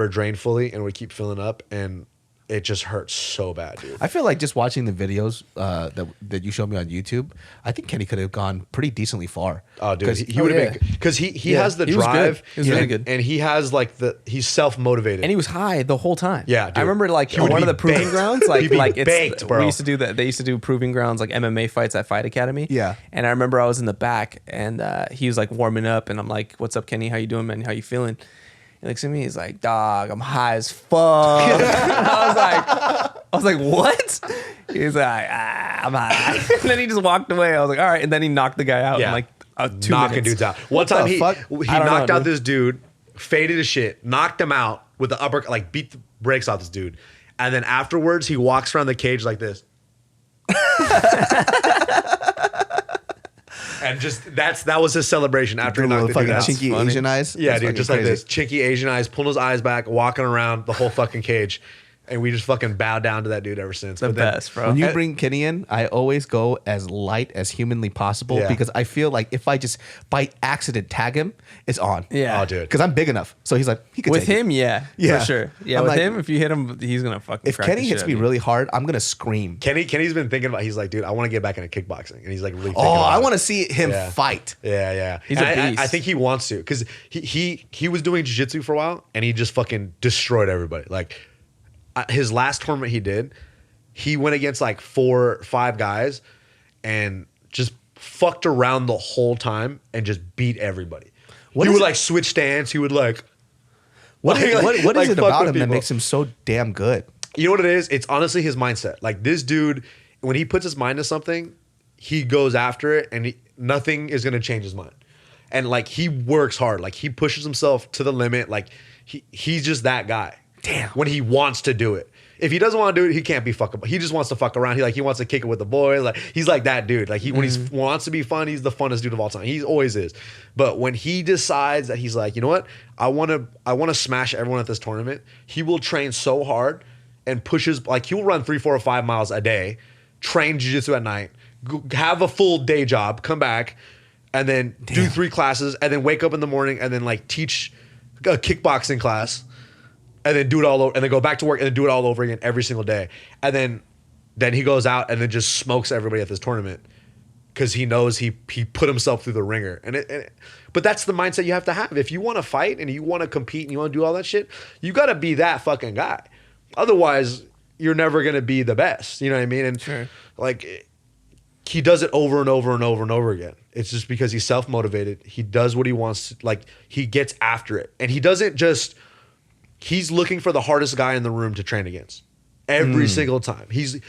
drained fully and would keep filling up. And it just hurt so bad, dude. I feel like just watching the videos that you showed me on YouTube, I think Kenny could have gone pretty decently far. Oh, dude, he would have been because he has the he was drive. good. He was really good. And he has like he's self motivated. And he was high the whole time. Yeah, dude. I remember like He would one of be the proving baked. grounds, like He'd be like it's baked, bro. we used to do that. They used to do proving grounds like MMA fights at Fight Academy. Yeah. And I remember I was in the back and he was like warming up and I'm like, "What's up, Kenny? How you doing, man? How you feeling?" He looks at me. He's like, "Dog, I'm high as fuck." I was like, "What?" He's like, "I'm high." And then he just walked away. I was like, "All right." And then he knocked the guy out in like 2 knocking minutes. dudes out. One time he fuck? I don't knocked know, out dude. this dude, faded his shit, knocked him out with the upper, like beat the brakes off this dude, and then afterwards he walks around the cage like this. And just that was his celebration after he knocked the dude fucking out. chinky funny. Asian eyes. Yeah, That's dude, fucking just like crazy. this. Chinky Asian eyes, pulling his eyes back, walking around the whole fucking cage. And we just fucking bowed down to that dude ever since. The But then- best, bro. When you bring Kenny in, I always go as light as humanly possible Yeah. because I feel like if I just by accident tag him, it's on. Yeah. Oh, dude. Because I'm big enough. So he's like, he could With take it. him, yeah, Yeah. for sure. Yeah, I'm with like- him, if you hit him, he's gonna fucking. If crack Kenny the hits shit me out of you. really hard, I'm gonna scream. Kenny's been thinking about, he's like, dude, I want to get back into kickboxing. And he's like really thinking Oh, about I it. want to see him Yeah. fight. Yeah. He's And a I beast. think he wants to because he was doing jiu-jitsu for a while and he just fucking destroyed everybody. Like his last tournament he did, he went against like 4 or 5 guys and just fucked around the whole time and just beat everybody. He is would it- like switch stance. He would like What is like it fuck about with him that people. makes him so damn good? You know what it is? It's honestly his mindset. Like this dude, when he puts his mind to something, he goes after it and nothing is going to change his mind. And like he works hard. Like he pushes himself to the limit. Like he's just that guy. Damn. When he wants to do it. If he doesn't want to do it, he can't be fuckable. He just wants to fuck around. He wants to kick it with the boys. Like he's like that dude. Like when he wants to be fun, he's the funnest dude of all time. He always is. But when he decides that he's like, you know what, I want to smash everyone at this tournament. He will train so hard and pushes like he will run 3, 4, or 5 miles a day, train jiu-jitsu at night, have a full day job, come back, and then do 3 classes, and then wake up in the morning and then like teach a kickboxing class. And then do it all over, and then go back to work, and then do it all over again every single day. And then he goes out and then just smokes everybody at this tournament because he knows he put himself through the ringer. But that's the mindset you have to have. If you want to fight and you want to compete and you want to do all that shit, you got to be that fucking guy. Otherwise, you're never gonna be the best. You know what I mean? And Sure. like he does it over and over and over and over again. It's just because he's self motivated. He does what he wants. Like he gets after it, and he doesn't just. He's looking for the hardest guy in the room to train against every single time. He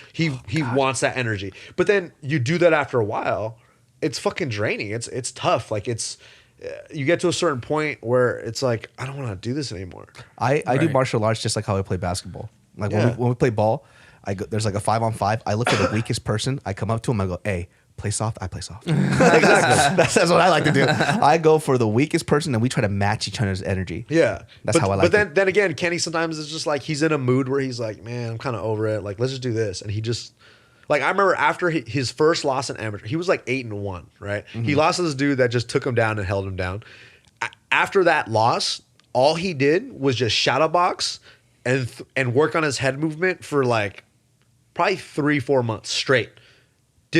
wants that energy. But then you do that after a while, it's fucking draining. It's tough. Like you get to a certain point where it's like, I don't want to do this anymore. I do Right. martial arts just like how I play basketball. Like Yeah. when we play ball, there's like a 5-on-5. I look for the weakest person. I come up to him. I go, "Hey, play soft." I play soft. Exactly. That's what I like to do. I go for the weakest person, and we try to match each other's energy. Yeah. That's how I like But then again, Kenny sometimes is just like, he's in a mood where he's like, man, I'm kind of over it. Like, let's just do this. And he just, like, I remember after his first loss in amateur, he was like 8-1, right? He lost to this dude that just took him down and held him down. After that loss, all he did was just shadow box and work on his head movement for like probably 3-4 months straight.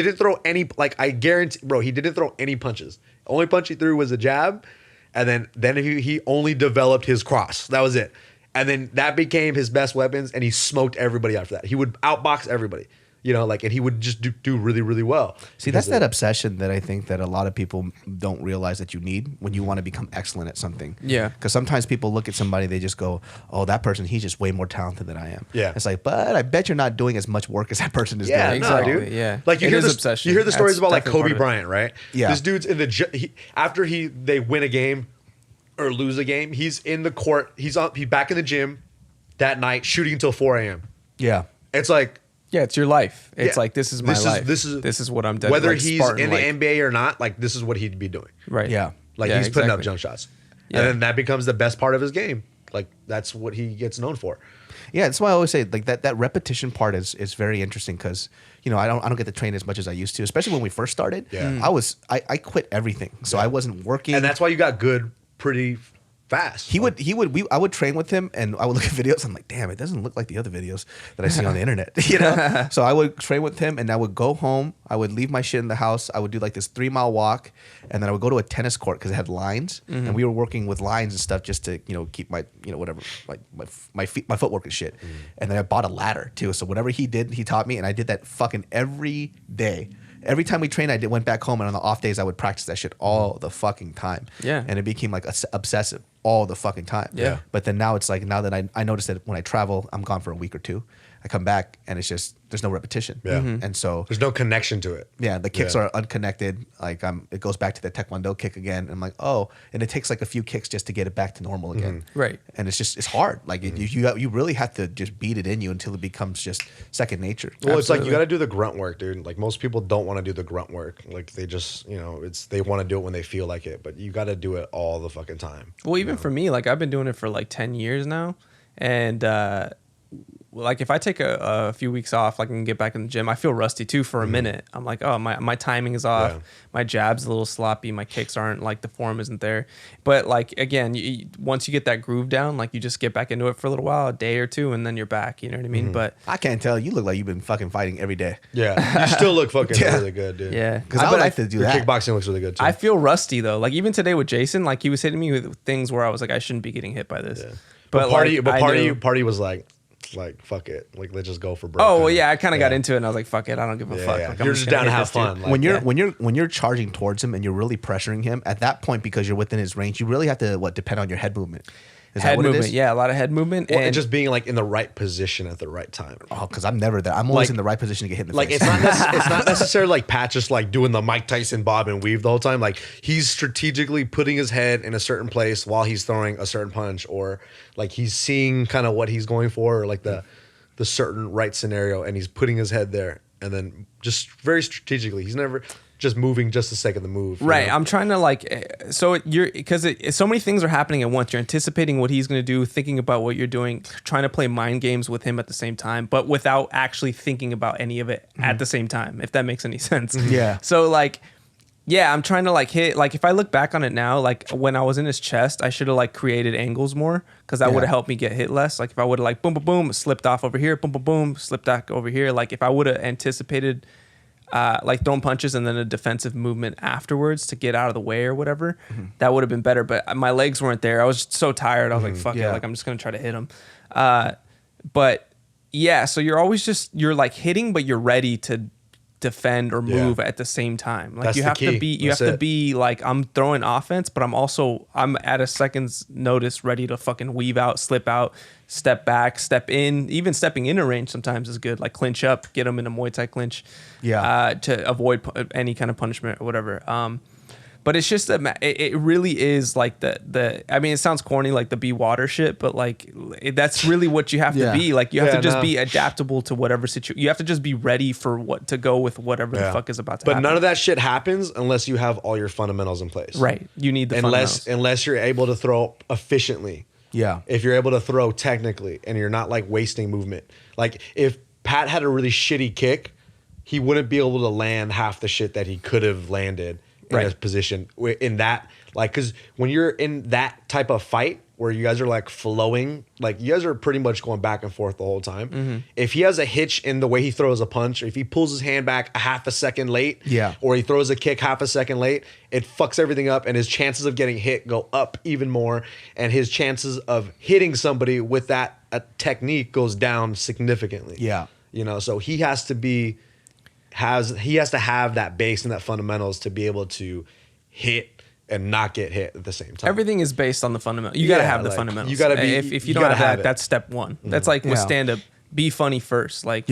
Didn't throw any, like, I guarantee, bro, he didn't throw any punches. Only punch he threw was a jab. And then he only developed his cross. That was it. And then that became his best weapons, and he smoked everybody after that. He would outbox everybody. You know, like, and he would just do really, really well. See, that's that obsession that I think that a lot of people don't realize that you need when you want to become excellent at something. Yeah. Because sometimes people look at somebody, they just go, oh, that person, he's just way more talented than I am. Yeah. It's like, but I bet you're not doing as much work as that person is Yeah, doing. no, Exactly, dude. yeah. Like, you It hear is this, obsession. you hear the stories That's about, like, definitely Kobe part of it. Bryant, right? Yeah. This dude's in the after they win a game or lose a game, he's in the court. He's back in the gym that night shooting until 4 a.m. Yeah. It's like, Yeah, it's your life. It's yeah, like, this is my life. This is what I'm doing. Whether like, he's Spartan, in the like, NBA or not, like, this is what he'd be doing. Right. Yeah. Like, Yeah, he's putting up exactly. jump shots. Yeah. And then that becomes the best part of his game. Like, that's what he gets known for. Yeah, that's why I always say like that repetition part is very interesting because I don't get to train as much as I used to, especially when we first started. Yeah. I quit everything, so I wasn't working. And that's why you got good pretty fast. I would train with him, and I would look at videos. I'm like, damn, it doesn't look like the other videos that I see on the internet. So I would train with him, and I would go home. I would leave my shit in the house. I would do like this 3-mile walk, and then I would go to a tennis court because it had lines, and we were working with lines and stuff just to keep my whatever like my footwork and shit. And then I bought a ladder too. So whatever he did, he taught me, and I did that fucking every day. Every time we trained, went back home, and on the off days, I would practice that shit all the fucking time. Yeah. And it became like obsessive all the fucking time. Yeah. But then now it's like, now that I notice that when I travel, I'm gone for a week or two. I come back, and it's just, there's no repetition. Yeah. And so, There's no connection to it. yeah, the kicks Yeah. are unconnected. Like, it goes back to the Taekwondo kick again. And I'm like, oh, and it takes like a few kicks just to get it back to normal again. Right. And it's hard. Like, you really have to just beat it in you until it becomes just second nature. Well, it's like you Absolutely. got to do the grunt work, dude. Like, most people don't want to do the grunt work. Like, they just, they want to do it when they feel like it, but you got to do it all the fucking time. Well, even for me, like, I've been doing it for like 10 years now. And, like, if I take a few weeks off, like, and get back in the gym, I feel rusty too for a minute. I'm like, oh, my timing is off. Yeah. My jab's a little sloppy. My kicks aren't, like, the form isn't there. But, like, again, once you get that groove down, like, you just get back into it for a little while, a day or two, and then you're back. You know what I mean? But I can't tell. You look like you've been fucking fighting every day. Yeah. You still look fucking Yeah. really good, dude. yeah. Because I would like to do Your that. kickboxing looks really good, too. I feel rusty, though. Like, even today with Jason, like, he was hitting me with things where I was like, I shouldn't be getting hit by this. Yeah. But, part like, of you, I knew- party was like, fuck it. Like, let's just go for broke. Oh, well, kinda. yeah, I kind of got into it, and I was like, fuck it, I don't give a Yeah, fuck. yeah. Like, I'm You're just gonna down to hit have this dude. fun. Like, when you're charging towards him and you're really pressuring him, at that point, because you're within his range, you really have to depend on your head movement. Is that Head what it movement, is? yeah, a lot of head movement. Well, and and just being like in the right position at the right time. Oh, because I'm never there. I'm always Like- in the right position to get hit in the Like, face. it's not necessarily like Pat just like doing the Mike Tyson bob and weave the whole time. Like, he's strategically putting his head in a certain place while he's throwing a certain punch, or like he's seeing kind of what he's going for, or like the certain right scenario, and he's putting his head there, and then just very strategically. He's never just moving just the sake of the move. you right, know? I'm trying to like, so you're because so many things are happening at once. You're anticipating what he's going to do, thinking about what you're doing, trying to play mind games with him at the same time, but without actually thinking about any of it at the same time. If that makes any sense. Yeah. So like. Yeah, I'm trying to like hit, like if I look back on it now, like when I was in his chest, I should have like created angles more because that would have helped me get hit less. Like if I would have like boom, boom, boom, slipped off over here, boom, boom, boom, slipped back over here. Like if I would have anticipated like throwing punches and then a defensive movement afterwards to get out of the way or whatever, that would have been better. But my legs weren't there. I was just so tired. I was like, fuck it. Yeah. Like I'm just going to try to hit him. But yeah, so you're always you're like hitting, but you're ready to defend or move at the same time. Like That's you the have key. to be That's it. be like, I'm throwing offense, but I'm at a second's notice ready to fucking weave out, slip out, step back, step in. Even stepping in a range sometimes is good. Like clinch up, get them in a Muay Thai clinch, to avoid any kind of punishment or whatever. But it's just it really is like the I mean, it sounds corny, like the be water shit, but like that's really what you have to be. Like you have to just be adaptable to whatever situation. You have to just be ready for what to go with whatever the fuck is about to happen. But none of that shit happens unless you have all your fundamentals in place. Right. You need the fundamentals. Unless you're able to throw efficiently. Yeah. If you're able to throw technically and you're not like wasting movement. Like if Pat had a really shitty kick, he wouldn't be able to land half the shit that he could have landed in a position in that, like, because when you're in that type of fight, where you guys are like flowing, like you guys are pretty much going back and forth the whole time. If he has a hitch in the way he throws a punch, or if he pulls his hand back a half a second late, or he throws a kick half a second late, it fucks everything up, and his chances of getting hit go up even more, and his chances of hitting somebody with that technique goes down significantly. Yeah. You know, so he has to have that base and that fundamentals to be able to hit and not get hit at the same time. Everything is based on the fundamentals. You gotta have the fundamentals. You gotta be. If you don't have that, that's step one. That's like with stand up. Be funny first. Like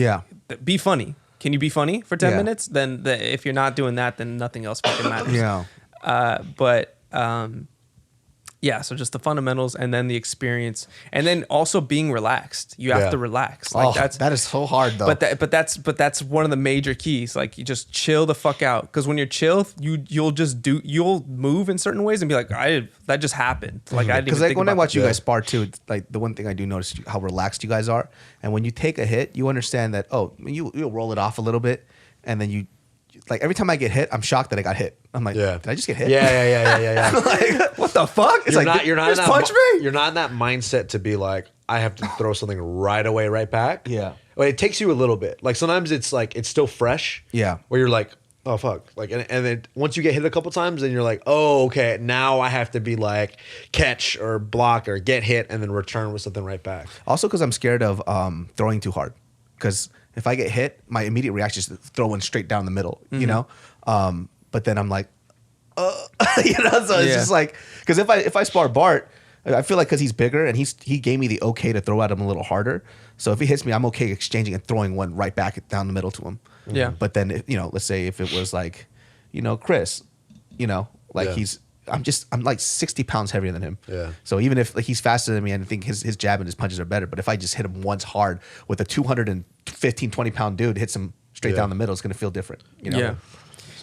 be funny. Can you be funny for 10 minutes? Then if you're not doing that, then nothing else fucking matters. Yeah, so just the fundamentals and then the experience, and then also being relaxed. You have to relax. Like that is so hard though. But that's one of the major keys. Like you just chill the fuck out, because when you're chill, you'll move in certain ways and be like, that just happened. Like I didn't. Because like when I watch you guys spar too, it's like the one thing I do notice how relaxed you guys are, and when you take a hit, you understand that you'll roll it off a little bit, and then you. Like every time I get hit, I'm shocked that I got hit. I'm like, did I just get hit? Yeah. Like, what the fuck? It's you're not just punch me. You're not in that mindset to be like, I have to throw something right away, right back. Yeah. Well, it takes you a little bit. Like sometimes it's like it's still fresh. Yeah. Where you're like, oh fuck. Like and then once you get hit a couple times, then you're like, oh okay, now I have to be like catch or block or get hit and then return with something right back. Also, because I'm scared of throwing too hard. Because if I get hit, my immediate reaction is to throw one straight down the middle, you know? But then I'm like, so it's just like, because if I spar Bart, I feel like because he's bigger and he gave me the okay to throw at him a little harder. So if he hits me, I'm okay exchanging and throwing one right back down the middle to him. Yeah. But then, let's say if it was like, Chris, I'm like 60 pounds heavier than him. Yeah. So even if he's faster than me, I think his jab and his punches are better. But if I just hit him once hard with a 215, 20 pound dude, hits him straight down the middle, it's going to feel different. Yeah.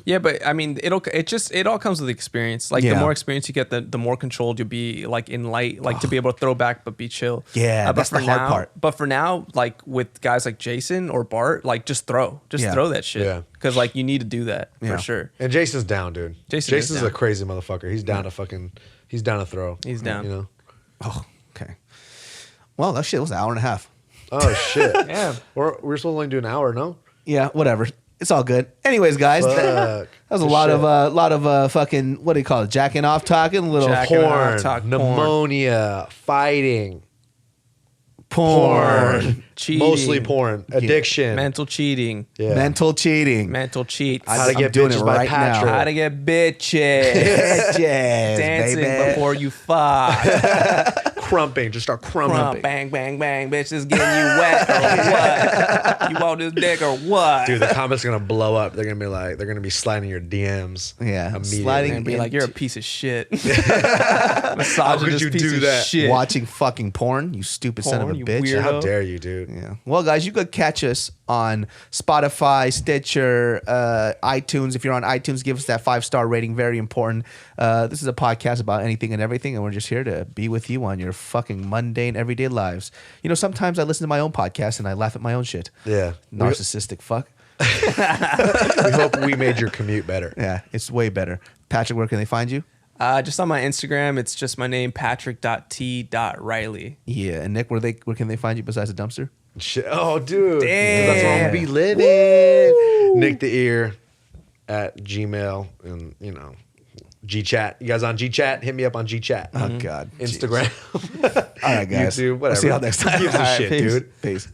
Yeah, but I mean, it all comes with experience. Like the more experience you get, the more controlled you'll be, like in light, like to be able to throw back but be chill. Yeah, that's the hard part. But for now, like with guys like Jason or Bart, like just throw that shit. Yeah. Because like you need to do that for sure. And Jason's down, dude. Jason's a crazy motherfucker. He's down to he's down to throw. He's down. You know. Oh, okay. Well, that shit was an hour and a half. Oh shit. Yeah. We're supposed to only do an hour, no? Yeah, whatever. It's all good. Anyways, guys, that was a lot of fucking, what do you call it? Jacking off talking, porn, pneumonia, fighting, porn, cheating, mostly porn, addiction, mental cheating, mental cheating, mental cheats. How to get bitches by Patrick. How to get bitches, dancing baby. before you fuck. Crumping, just start crumping. Bang, bang, bang, bitch, this getting you wet or what? You want this dick or what? Dude, the comments are gonna blow up. They're gonna be sliding your DMs. Yeah, immediately. sliding and be like, you're a piece of shit. How could you do that? Shit. Watching fucking porn, you stupid son of a you bitch. weirdo. How dare you, dude? Yeah. Well, guys, you could catch us on Spotify, Stitcher, iTunes. If you're on iTunes, give us that 5-star rating. Very important. This is a podcast about anything and everything, and we're just here to be with you on your fucking mundane, everyday lives. Sometimes I listen to my own podcast and I laugh at my own shit. Yeah. Narcissistic fuck. We hope we made your commute better. Yeah, it's way better. Patrick, where can they find you? Just on my Instagram, it's just my name, patrick.t.riley. Yeah, and Nick, where can they find you besides the dumpster? Shit. Oh, dude. Damn. That's where I'm gonna be living. Woo. Nick the Ear at Gmail and GChat. You guys on GChat? Hit me up on GChat. Oh God. Instagram. All right, guys. YouTube, whatever. We'll see y'all next time. Gives a shit, Peace. dude. Peace.